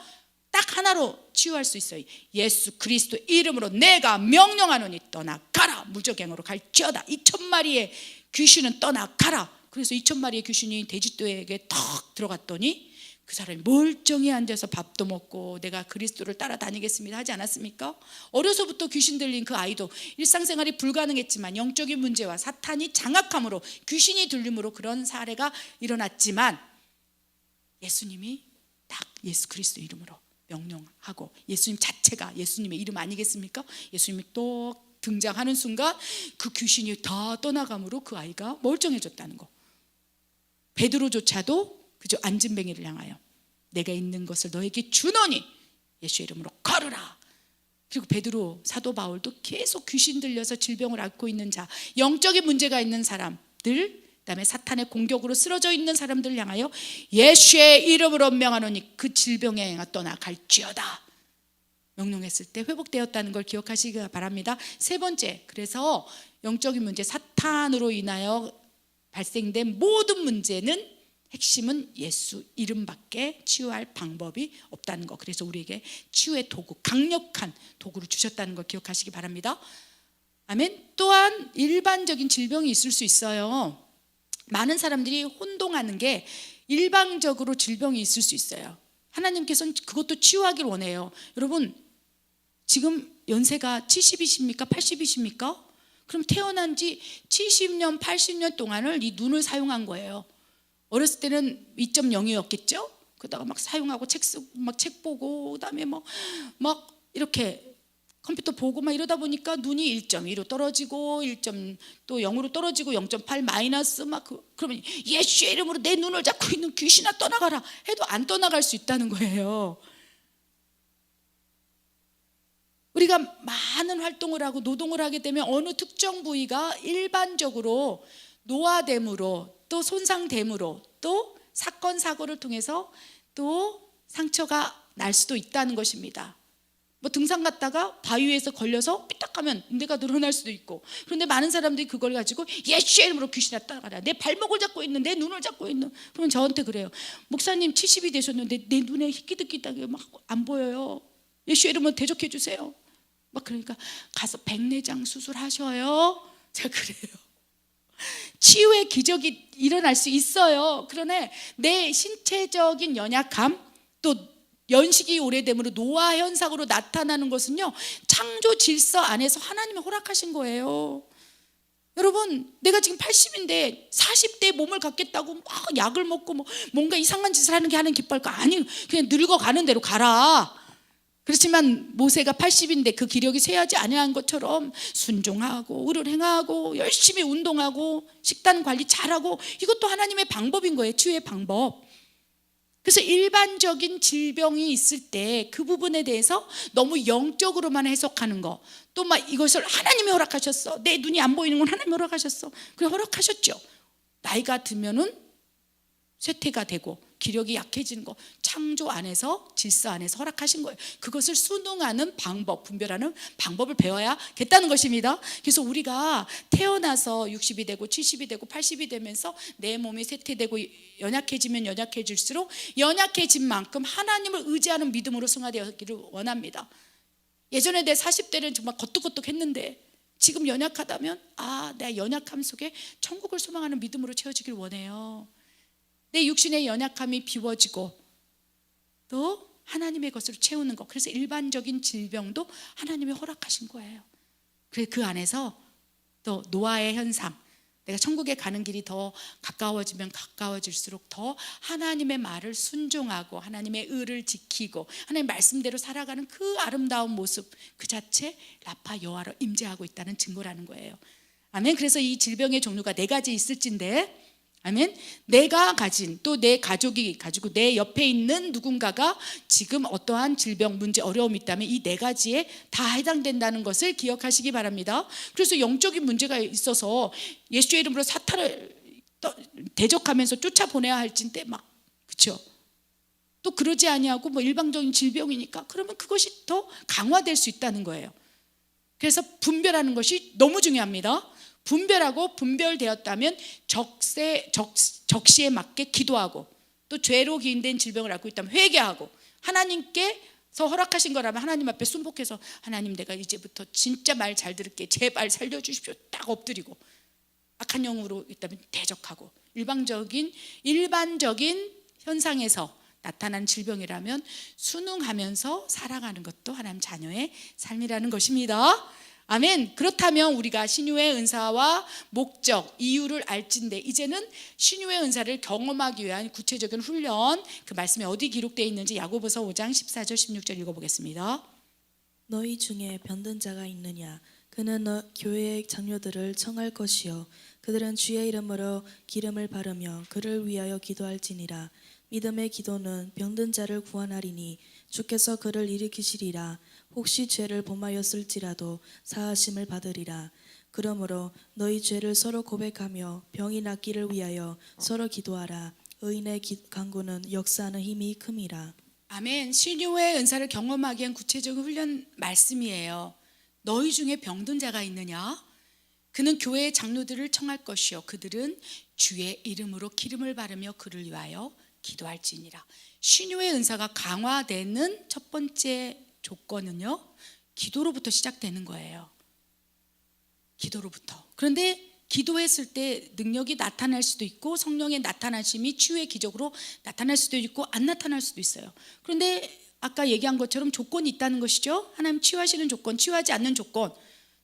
딱 하나로 치유할 수 있어요. 예수 그리스도 이름으로 내가 명령하노니 떠나가라, 무적행으로 갈지어다. 2,000마리의 귀신은 떠나가라. 그래서 2,000마리의 귀신이 돼지떼에게 탁 들어갔더니 그 사람이 멀쩡히 앉아서 밥도 먹고 내가 그리스도를 따라다니겠습니다 하지 않았습니까? 어려서부터 귀신 들린 그 아이도 일상생활이 불가능했지만 영적인 문제와 사탄이 장악함으로, 귀신이 들림으로 그런 사례가 일어났지만 예수님이 딱 예수 그리스도 이름으로 명령하고, 예수님 자체가 예수님의 이름 아니겠습니까? 예수님이 또 등장하는 순간 그 귀신이 다 떠나감으로 그 아이가 멀쩡해졌다는 거. 베드로조차도 그저 안진뱅이를 향하여 내가 있는 것을 너에게 주노니 예수의 이름으로 걸으라. 그리고 베드로, 사도 바울도 계속 귀신 들려서 질병을 앓고 있는 자, 영적인 문제가 있는 사람들, 그다음에 사탄의 공격으로 쓰러져 있는 사람들을 향하여 예수의 이름으로 명하노니 그 질병의 행아 떠나 갈지어다 명령했을 때 회복되었다는 걸 기억하시기 바랍니다. 세 번째, 그래서 영적인 문제, 사탄으로 인하여 발생된 모든 문제는 핵심은 예수 이름밖에 치유할 방법이 없다는 것. 그래서 우리에게 치유의 도구, 강력한 도구를 주셨다는 걸 기억하시기 바랍니다. 아멘. 또한 일반적인 질병이 있을 수 있어요. 많은 사람들이 혼동하는 게 일방적으로 질병이 있을 수 있어요. 하나님께서는 그것도 치유하길 원해요. 여러분, 지금 연세가 70이십니까? 80이십니까? 그럼 태어난 지 70년, 80년 동안을 이 눈을 사용한 거예요. 어렸을 때는 2.0이었겠죠? 그러다가 막 사용하고 책 쓰고 막 책 보고 그다음에 막 이렇게 컴퓨터 보고 막 이러다 보니까 눈이 1.2로 떨어지고 1점 또 0으로 떨어지고 0.8 마이너스 그러면 예수의 이름으로 내 눈을 잡고 있는 귀신아 떠나가라 해도 안 떠나갈 수 있다는 거예요. 우리가 많은 활동을 하고 노동을 하게 되면 어느 특정 부위가 일반적으로 노화됨으로 또 손상됨으로 또 사건 사고를 통해서 또 상처가 날 수도 있다는 것입니다. 뭐 등산 갔다가 바위 위에서 걸려서 삐딱하면 인대가 늘어날 수도 있고, 그런데 많은 사람들이 그걸 가지고 예수의 이름으로 귀신아 떠나가라, 내 발목을 잡고 있는, 내 눈을 잡고 있는. 그러면 저한테 그래요. 목사님 70이 되셨는데 내 눈에 희끼득희끼득 막 안 보여요. 예수의 이름으로 대적해 주세요. 막 그러니까 가서 백내장 수술하셔요. 제가 그래요. 치유의 기적이 일어날 수 있어요. 그러나 내 신체적인 연약함 또 연식이 오래됨으로 노화 현상으로 나타나는 것은요, 창조 질서 안에서 하나님이 허락하신 거예요. 여러분, 내가 지금 80인데 40대에 몸을 갖겠다고 막 약을 먹고 뭔가 이상한 짓을 하는 게 하는 기뻐할까? 아니, 그냥 늙어가는 대로 가라. 그렇지만 모세가 80인데 그 기력이 쇠하지 아니한 것처럼 순종하고 의를 행하고 열심히 운동하고 식단 관리 잘하고, 이것도 하나님의 방법인 거예요. 치유의 방법. 그래서 일반적인 질병이 있을 때 그 부분에 대해서 너무 영적으로만 해석하는 거, 또 막 이것을 하나님이 허락하셨어, 내 눈이 안 보이는 건 하나님이 허락하셨어, 그래 허락하셨죠. 나이가 들면은 쇠퇴가 되고 기력이 약해지는 거 창조 안에서 질서 안에서 허락하신 거예요. 그것을 순응하는 방법, 분별하는 방법을 배워야겠다는 것입니다. 그래서 우리가 태어나서 60이 되고 70이 되고 80이 되면서 내 몸이 쇠퇴되고 연약해지면 연약해질수록 연약해진 만큼 하나님을 의지하는 믿음으로 승화되기를 원합니다. 예전에 내 40대는 정말 거뚝거뚝했는데 지금 연약하다면 내 연약함 속에 천국을 소망하는 믿음으로 채워지길 원해요. 내 육신의 연약함이 비워지고 또 하나님의 것으로 채우는 것. 그래서 일반적인 질병도 하나님이 허락하신 거예요. 그래서 그 안에서 또 노화의 현상, 내가 천국에 가는 길이 더 가까워지면 가까워질수록 더 하나님의 말을 순종하고 하나님의 의를 지키고 하나님의 말씀대로 살아가는 그 아름다운 모습 그 자체 라파 여호와로 임재하고 있다는 증거라는 거예요. 아멘. 그래서 이 질병의 종류가 4가지 있을진데, 아멘. 내가 가진 또 내 가족이 가지고 내 옆에 있는 누군가가 지금 어떠한 질병, 문제, 어려움이 있다면 이 4가지에 다 해당된다는 것을 기억하시기 바랍니다. 그래서 영적인 문제가 있어서 예수의 이름으로 사탄을 대적하면서 쫓아보내야 할진데 그렇죠. 또 그러지 아니하고 일방적인 질병이니까 그러면 그것이 더 강화될 수 있다는 거예요. 그래서 분별하는 것이 너무 중요합니다. 분별하고 분별되었다면 적시에 맞게 기도하고, 또 죄로 기인된 질병을 앓고 있다면 회개하고, 하나님께서 허락하신 거라면 하나님 앞에 순복해서 하나님, 내가 이제부터 진짜 말 잘 들을게, 제발 살려주십시오 딱 엎드리고, 악한 영으로 있다면 대적하고, 일반적인 현상에서 나타난 질병이라면 순응하면서 살아가는 것도 하나님 자녀의 삶이라는 것입니다. 아멘. 그렇다면 우리가 신유의 은사와 목적, 이유를 알진데 이제는 신유의 은사를 경험하기 위한 구체적인 훈련, 그 말씀이 어디 기록되어 있는지 야고보서 5장 14절 16절 읽어보겠습니다. 너희 중에 병든 자가 있느냐? 그는 교회의 장로들을 청할 것이요 그들은 주의 이름으로 기름을 바르며 그를 위하여 기도할지니라. 믿음의 기도는 병든 자를 구원하리니 주께서 그를 일으키시리라. 혹시 죄를 범하였을지라도 사하심을 받으리라. 그러므로 너희 죄를 서로 고백하며 병이 낫기를 위하여 서로 기도하라. 의인의 간구는 역사하는 힘이 큼이라. 아멘. 신유의 은사를 경험하기 위한 구체적인 훈련 말씀이에요. 너희 중에 병든 자가 있느냐? 그는 교회의 장로들을 청할 것이요 그들은 주의 이름으로 기름을 바르며 그를 위하여 기도할지니라. 신유의 은사가 강화되는 첫 번째 조건은요, 기도로부터 시작되는 거예요. 기도로부터. 그런데 기도했을 때 능력이 나타날 수도 있고 성령의 나타나심이 치유의 기적으로 나타날 수도 있고 안 나타날 수도 있어요. 그런데 아까 얘기한 것처럼 조건이 있다는 것이죠. 하나님 치유하시는 조건, 치유하지 않는 조건,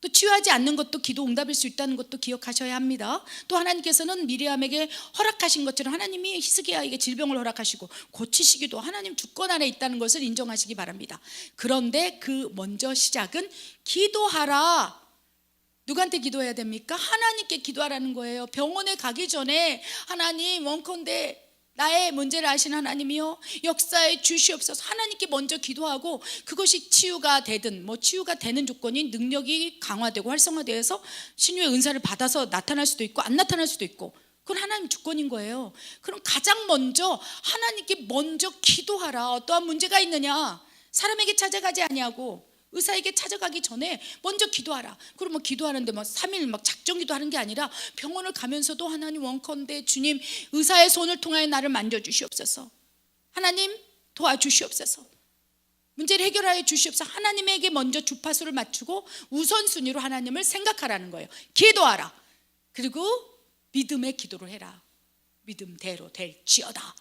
또 치유하지 않는 것도 기도 응답일 수 있다는 것도 기억하셔야 합니다. 또 하나님께서는 미리암에게 허락하신 것처럼 하나님이 히스기야에게 질병을 허락하시고 고치시기도 하나님 주권 안에 있다는 것을 인정하시기 바랍니다. 그런데 그 먼저 시작은 기도하라. 누구한테 기도해야 됩니까? 하나님께 기도하라는 거예요. 병원에 가기 전에 하나님 원컨대 나의 문제를 아신 하나님이요 역사에 주시옵소서. 하나님께 먼저 기도하고 그것이 치유가 되든 치유가 되는 조건이 능력이 강화되고 활성화되어서 신유의 은사를 받아서 나타날 수도 있고 안 나타날 수도 있고 그건 하나님 주권인 거예요. 그럼 가장 먼저 하나님께 먼저 기도하라. 어떠한 문제가 있느냐 사람에게 찾아가지 아니하고 의사에게 찾아가기 전에 먼저 기도하라. 그럼 기도하는데 3일 작정기도 하는 게 아니라 병원을 가면서도 하나님 원컨대 주님 의사의 손을 통하여 나를 만져주시옵소서. 하나님 도와주시옵소서. 문제를 해결하여 주시옵소서. 하나님에게 먼저 주파수를 맞추고 우선순위로 하나님을 생각하라는 거예요. 기도하라. 그리고 믿음의 기도를 해라. 믿음대로 될지어다.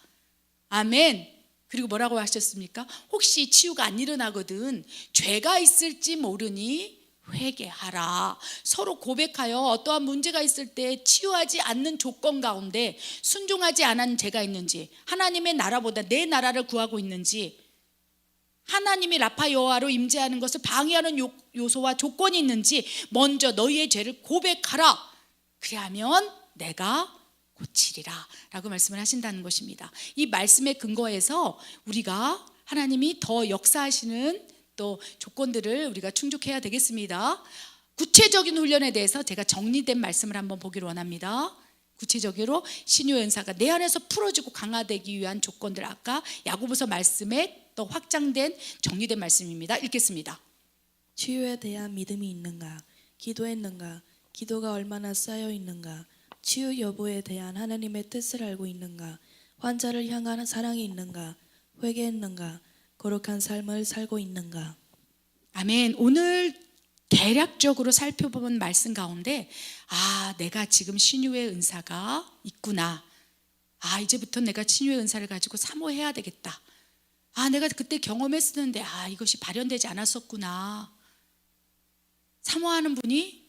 아멘. 그리고 뭐라고 하셨습니까? 혹시 치유가 안 일어나거든 죄가 있을지 모르니 회개하라. 서로 고백하여 어떠한 문제가 있을 때 치유하지 않는 조건 가운데 순종하지 않은 죄가 있는지, 하나님의 나라보다 내 나라를 구하고 있는지, 하나님이 라파 여호와로 임재하는 것을 방해하는 요소와 조건이 있는지 먼저 너희의 죄를 고백하라. 그리하면 내가 고치리라 라고 말씀을 하신다는 것입니다. 이 말씀에 근거해서 우리가 하나님이 더 역사하시는 또 조건들을 우리가 충족해야 되겠습니다. 구체적인 훈련에 대해서 제가 정리된 말씀을 한번 보기를 원합니다. 구체적으로 신유의 은사가 내 안에서 풀어지고 강화되기 위한 조건들, 아까 야고보서 말씀에 또 확장된 정리된 말씀입니다. 읽겠습니다. 치유에 대한 믿음이 있는가? 기도했는가? 기도가 얼마나 쌓여 있는가? 치유 여부에 대한 하나님의 뜻을 알고 있는가? 환자를 향한 사랑이 있는가? 회개했는가? 거룩한 삶을 살고 있는가? 아멘. 오늘 대략적으로 살펴본 말씀 가운데 내가 지금 신유의 은사가 있구나. 이제부터 내가 신유의 은사를 가지고 사모해야 되겠다. 내가 그때 경험했었는데 이것이 발현되지 않았었구나. 사모하는 분이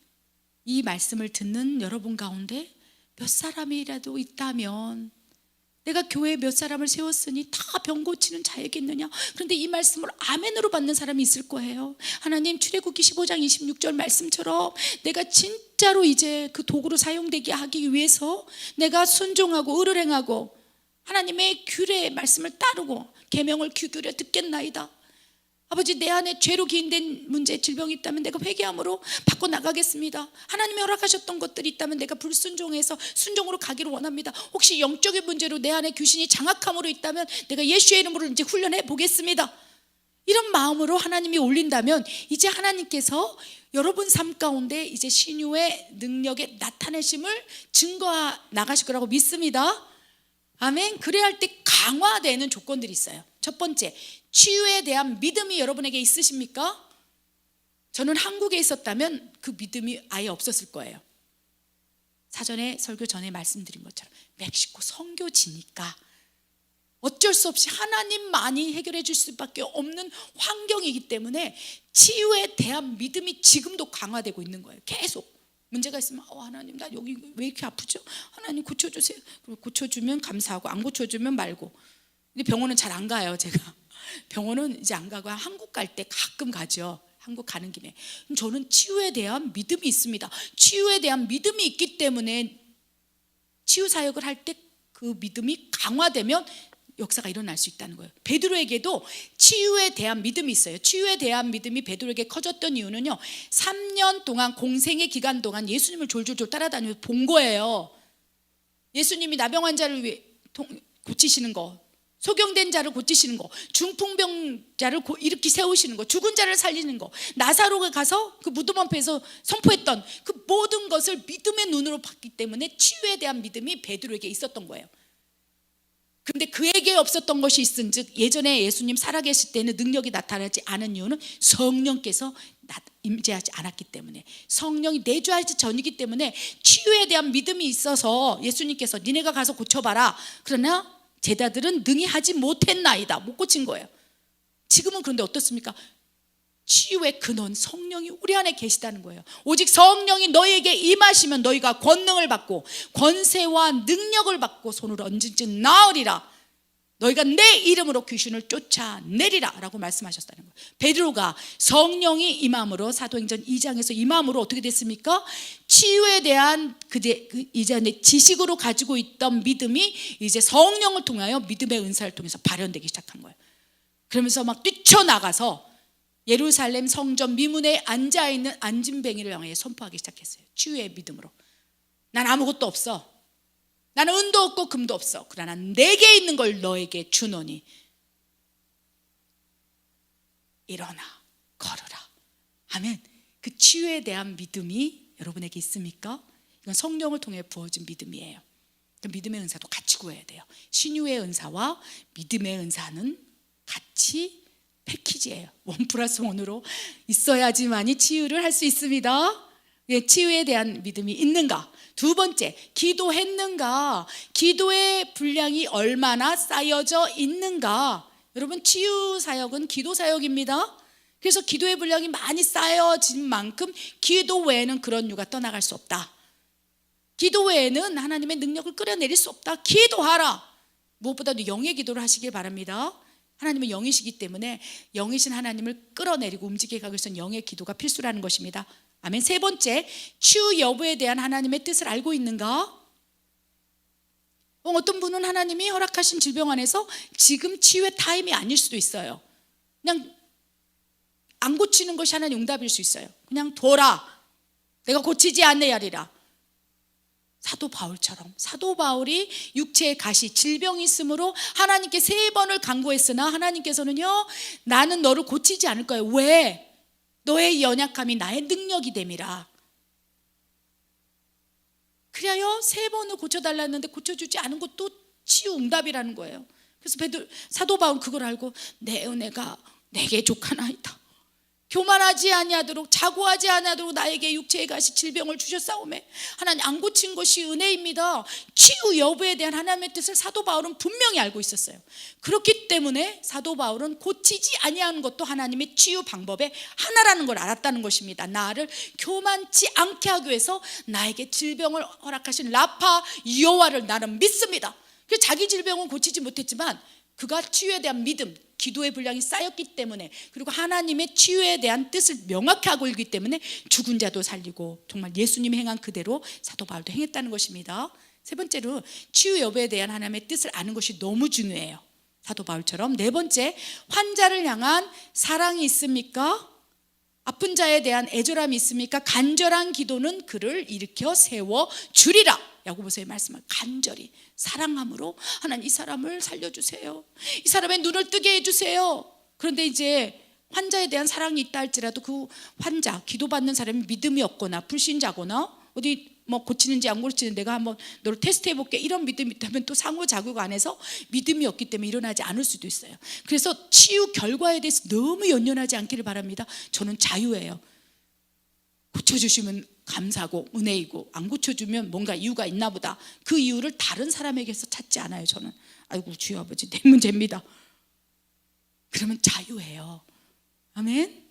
이 말씀을 듣는 여러분 가운데 몇 사람이라도 있다면, 내가 교회에 몇 사람을 세웠으니 다 병 고치는 자이겠느냐? 그런데 이 말씀을 아멘으로 받는 사람이 있을 거예요. 하나님 출애굽기 15장 26절 말씀처럼 내가 진짜로 이제 그 도구로 사용되게 하기 위해서 내가 순종하고 의를 행하고 하나님의 규례의 말씀을 따르고 계명을 귀 기울여 듣겠나이다. 아버지, 내 안에 죄로 기인된 문제, 질병이 있다면 내가 회개함으로 바꿔나가겠습니다. 하나님이 허락하셨던 것들이 있다면 내가 불순종해서 순종으로 가기를 원합니다. 혹시 영적인 문제로 내 안에 귀신이 장악함으로 있다면 내가 예수의 이름으로 이제 훈련해 보겠습니다. 이런 마음으로 하나님이 올린다면 이제 하나님께서 여러분 삶 가운데 이제 신유의 능력의 나타내심을 증거해 나가실 거라고 믿습니다. 아멘. 그래야 할 때 강화되는 조건들이 있어요. 첫 번째, 치유에 대한 믿음이 여러분에게 있으십니까? 저는 한국에 있었다면 그 믿음이 아예 없었을 거예요. 사전에 설교 전에 말씀드린 것처럼 멕시코 선교지니까 어쩔 수 없이 하나님만이 해결해 줄 수밖에 없는 환경이기 때문에 치유에 대한 믿음이 지금도 강화되고 있는 거예요. 계속 문제가 있으면 하나님 나 여기 왜 이렇게 아프죠? 하나님 고쳐주세요. 고쳐주면 감사하고 안 고쳐주면 말고. 근데 병원은 잘 안 가요. 제가 병원은 이제 안 가고 한국 갈 때 가끔 가죠. 한국 가는 김에. 저는 치유에 대한 믿음이 있습니다. 치유에 대한 믿음이 있기 때문에 치유 사역을 할 때 그 믿음이 강화되면 역사가 일어날 수 있다는 거예요. 베드로에게도 치유에 대한 믿음이 있어요. 치유에 대한 믿음이 베드로에게 커졌던 이유는요, 3년 동안 공생의 기간 동안 예수님을 졸졸졸 따라다니면서 본 거예요. 예수님이 나병 환자를 고치시는 거, 소경된 자를 고치시는 거, 중풍병자를 일으키 세우시는 거, 죽은 자를 살리는 거, 나사로가 가서 그 무덤 앞에서 선포했던 그 모든 것을 믿음의 눈으로 봤기 때문에 치유에 대한 믿음이 베드로에게 있었던 거예요. 그런데 그에게 없었던 것이 있은즉 예전에 예수님 살아계실 때는 능력이 나타나지 않은 이유는 성령께서 임재하지 않았기 때문에, 성령이 내주하지 전이기 때문에 치유에 대한 믿음이 있어서 예수님께서 니네가 가서 고쳐봐라. 그러나 제자들은 능히 하지 못했나이다. 못 고친 거예요. 지금은 그런데 어떻습니까? 치유의 근원 성령이 우리 안에 계시다는 거예요. 오직 성령이 너희에게 임하시면 너희가 권능을 받고 권세와 능력을 받고 손을 얹은즉 나으리라. 너희가 내 이름으로 귀신을 쫓아내리라 라고 말씀하셨다는 거예요. 베드로가 성령이 임함으로 사도행전 2장에서 임함으로 어떻게 됐습니까? 치유에 대한 이전에 지식으로 가지고 있던 믿음이 이제 성령을 통하여 믿음의 은사를 통해서 발현되기 시작한 거예요. 그러면서 막 뛰쳐나가서 예루살렘 성전 미문에 앉아있는 안진뱅이를 향해 선포하기 시작했어요. 치유의 믿음으로. 난 아무것도 없어. 나는 은도 없고 금도 없어. 그러나 내게 있는 걸 너에게 주노니 일어나 걸으라. 아멘. 그 치유에 대한 믿음이 여러분에게 있습니까? 이건 성령을 통해 부어진 믿음이에요. 그 믿음의 은사도 같이 구해야 돼요. 신유의 은사와 믿음의 은사는 같이 패키지예요. 1+1으로 있어야지만이 치유를 할 수 있습니다. 치유에 대한 믿음이 있는가? 두 번째, 기도했는가? 기도의 분량이 얼마나 쌓여져 있는가? 여러분, 치유 사역은 기도 사역입니다. 그래서 기도의 분량이 많이 쌓여진 만큼 기도 외에는 그런 유가 떠나갈 수 없다. 기도 외에는 하나님의 능력을 끌어내릴 수 없다. 기도하라. 무엇보다도 영의 기도를 하시길 바랍니다. 하나님은 영이시기 때문에 영이신 하나님을 끌어내리고 움직이게 하기 위해서는 영의 기도가 필수라는 것입니다. 아멘. 세 번째, 치유 여부에 대한 하나님의 뜻을 알고 있는가? 어떤 분은 하나님이 허락하신 질병 안에서 지금 치유의 타임이 아닐 수도 있어요. 그냥 안 고치는 것이 하나님 응답일 수 있어요. 그냥 둬라. 내가 고치지 않으리라. 사도 바울처럼, 사도 바울이 육체의 가시, 질병이 있으므로 하나님께 3번을 간구했으나 하나님께서는요, 나는 너를 고치지 않을 거예요. 왜? 너의 연약함이 나의 능력이 됨이라. 그래요 3번을 고쳐달라는데 고쳐주지 않은 것도 치유 응답이라는 거예요. 그래서 사도 바울은 그걸 알고 내 은혜가 내게 족하나이다. 교만하지 아니하도록, 자고하지 아니하도록 나에게 육체의 가시 질병을 주셨사오매 하나님 안 고친 것이 은혜입니다. 치유 여부에 대한 하나님의 뜻을 사도 바울은 분명히 알고 있었어요. 그렇기 때문에 사도 바울은 고치지 아니하는 것도 하나님의 치유 방법의 하나라는 걸 알았다는 것입니다. 나를 교만치 않게 하기 위해서 나에게 질병을 허락하신 라파 여호와를 나는 믿습니다. 그래서 자기 질병은 고치지 못했지만 그가 치유에 대한 믿음, 기도의 분량이 쌓였기 때문에, 그리고 하나님의 치유에 대한 뜻을 명확히 알고 있기 때문에 죽은 자도 살리고 정말 예수님이 행한 그대로 사도 바울도 행했다는 것입니다. 세 번째로, 치유 여부에 대한 하나님의 뜻을 아는 것이 너무 중요해요. 사도 바울처럼. 네 번째, 환자를 향한 사랑이 있습니까? 아픈 자에 대한 애절함이 있습니까? 간절한 기도는 그를 일으켜 세워 주리라. 야고보서의 말씀을 간절히 사랑함으로 하나님 이 사람을 살려주세요. 이 사람의 눈을 뜨게 해주세요. 그런데 이제 환자에 대한 사랑이 있다 할지라도 그 환자, 기도받는 사람이 믿음이 없거나 불신자거나 어디 뭐 고치는지 안 고치는지 내가 한번 너를 테스트해 볼게 이런 믿음이 있다면 또 상호작용 안에서 믿음이 없기 때문에 일어나지 않을 수도 있어요. 그래서 치유 결과에 대해서 너무 연연하지 않기를 바랍니다. 저는 자유예요. 고쳐주시면 감사고 은혜이고 안 고쳐주면 뭔가 이유가 있나 보다. 그 이유를 다른 사람에게서 찾지 않아요. 저는 아이고 주여 아버지 내 문제입니다. 그러면 자유예요. 아멘.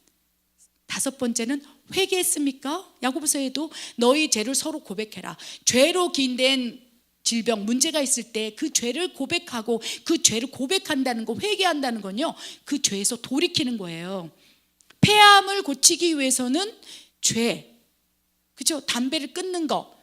다섯 번째는 회개했습니까? 야고보서에도 너희 죄를 서로 고백해라. 죄로 기인된 질병, 문제가 있을 때 그 죄를 고백하고 그 죄를 고백한다는 거, 회개한다는 건요, 그 죄에서 돌이키는 거예요. 폐암을 고치기 위해서는 죄, 그죠? 담배를 끊는 거,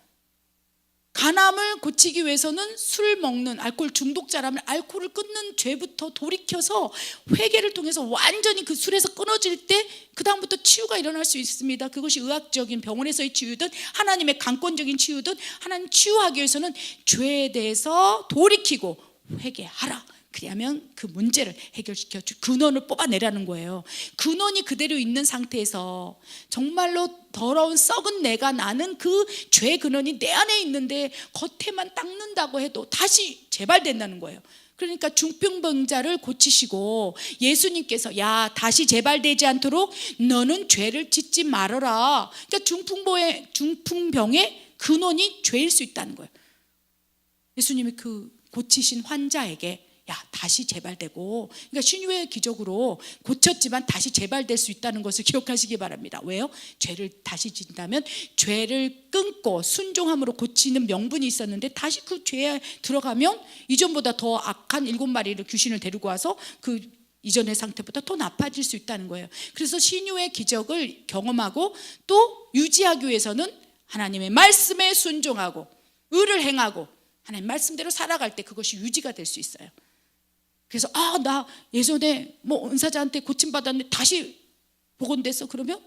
간암을 고치기 위해서는 술 먹는 알코올 중독자라면 알코올을 끊는 죄부터 돌이켜서 회개를 통해서 완전히 그 술에서 끊어질 때 그 다음부터 치유가 일어날 수 있습니다. 그것이 의학적인 병원에서의 치유든 하나님의 강권적인 치유든 하나님 치유하기 위해서는 죄에 대해서 돌이키고 회개하라. 그러면 그 문제를 해결시켜 줄 근원을 뽑아내라는 거예요. 근원이 그대로 있는 상태에서 정말로 더러운 썩은 내가 나는 그 죄 근원이 내 안에 있는데 겉에만 닦는다고 해도 다시 재발된다는 거예요. 그러니까 중풍병자를 고치시고 예수님께서 야 다시 재발되지 않도록 너는 죄를 짓지 말아라. 그러니까 중풍병의 근원이 죄일 수 있다는 거예요. 예수님이 그 고치신 환자에게 야 다시 재발되고, 그러니까 신유의 기적으로 고쳤지만 다시 재발될 수 있다는 것을 기억하시기 바랍니다. 왜요? 죄를 다시 짓는다면 죄를 끊고 순종함으로 고치는 명분이 있었는데 다시 그 죄에 들어가면 이전보다 더 악한 7마리를 귀신을 데리고 와서 그 이전의 상태보다 더 나빠질 수 있다는 거예요. 그래서 신유의 기적을 경험하고 또 유지하기 위해서는 하나님의 말씀에 순종하고 의를 행하고 하나님 말씀대로 살아갈 때 그것이 유지가 될 수 있어요. 그래서 나 예전에 은사자한테 고침받았는데 다시 복원됐어. 그러면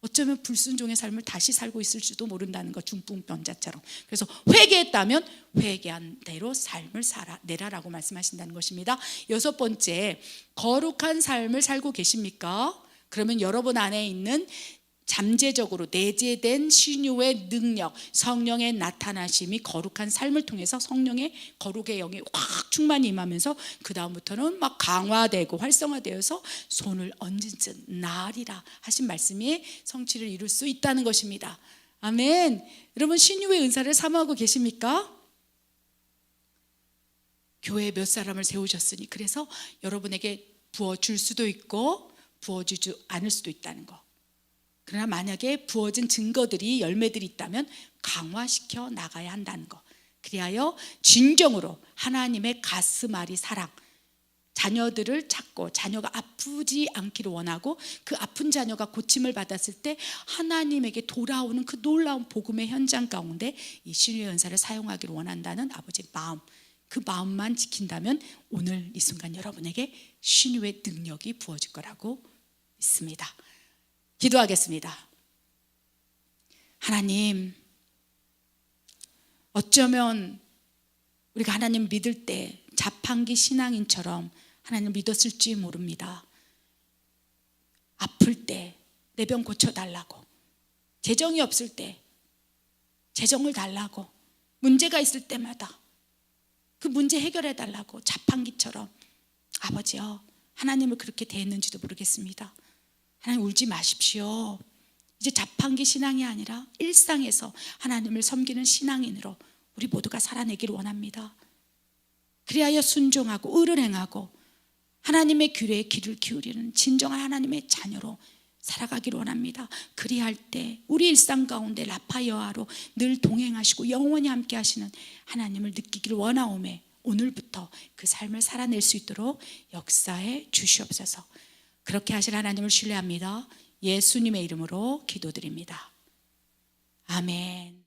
어쩌면 불순종의 삶을 다시 살고 있을지도 모른다는 거, 중풍병자처럼. 그래서 회개했다면 회개한 대로 삶을 살아내라라고 말씀하신다는 것입니다. 6번째, 거룩한 삶을 살고 계십니까? 그러면 여러분 안에 있는 잠재적으로 내재된 신유의 능력, 성령의 나타나심이 거룩한 삶을 통해서 성령의 거룩의 영이 확 충만히 임하면서 그 다음부터는 막 강화되고 활성화되어서 손을 얹은즉 나으리라 하신 말씀이 성취를 이룰 수 있다는 것입니다. 아멘. 여러분 신유의 은사를 사모하고 계십니까? 교회에 몇 사람을 세우셨으니 그래서 여러분에게 부어줄 수도 있고 부어주지 않을 수도 있다는 거. 그러나 만약에 부어진 증거들이 열매들이 있다면 강화시켜 나가야 한다는 것. 그리하여 진정으로 하나님의 가슴앓이 사랑, 자녀들을 찾고 자녀가 아프지 않기를 원하고 그 아픈 자녀가 고침을 받았을 때 하나님에게 돌아오는 그 놀라운 복음의 현장 가운데 이 신유의 은사를 사용하기를 원한다는 아버지의 마음, 그 마음만 지킨다면 오늘 이 순간 여러분에게 신유의 능력이 부어질 거라고 믿습니다. 기도하겠습니다. 하나님, 어쩌면 우리가 하나님 믿을 때 자판기 신앙인처럼 하나님 믿었을지 모릅니다. 아플 때 내 병 고쳐달라고, 재정이 없을 때 재정을 달라고, 문제가 있을 때마다 그 문제 해결해달라고 자판기처럼 아버지요 하나님을 그렇게 대했는지도 모르겠습니다. 하나님 울지 마십시오. 이제 자판기 신앙이 아니라 일상에서 하나님을 섬기는 신앙인으로 우리 모두가 살아내기를 원합니다. 그리하여 순종하고 의를 행하고 하나님의 규례에 귀를 기울이는 진정한 하나님의 자녀로 살아가기를 원합니다. 그리할 때 우리 일상 가운데 라파여아로 늘 동행하시고 영원히 함께 하시는 하나님을 느끼기를 원하오매 오늘부터 그 삶을 살아낼 수 있도록 역사해 주시옵소서. 그렇게 하실 하나님을 신뢰합니다. 예수님의 이름으로 기도드립니다. 아멘.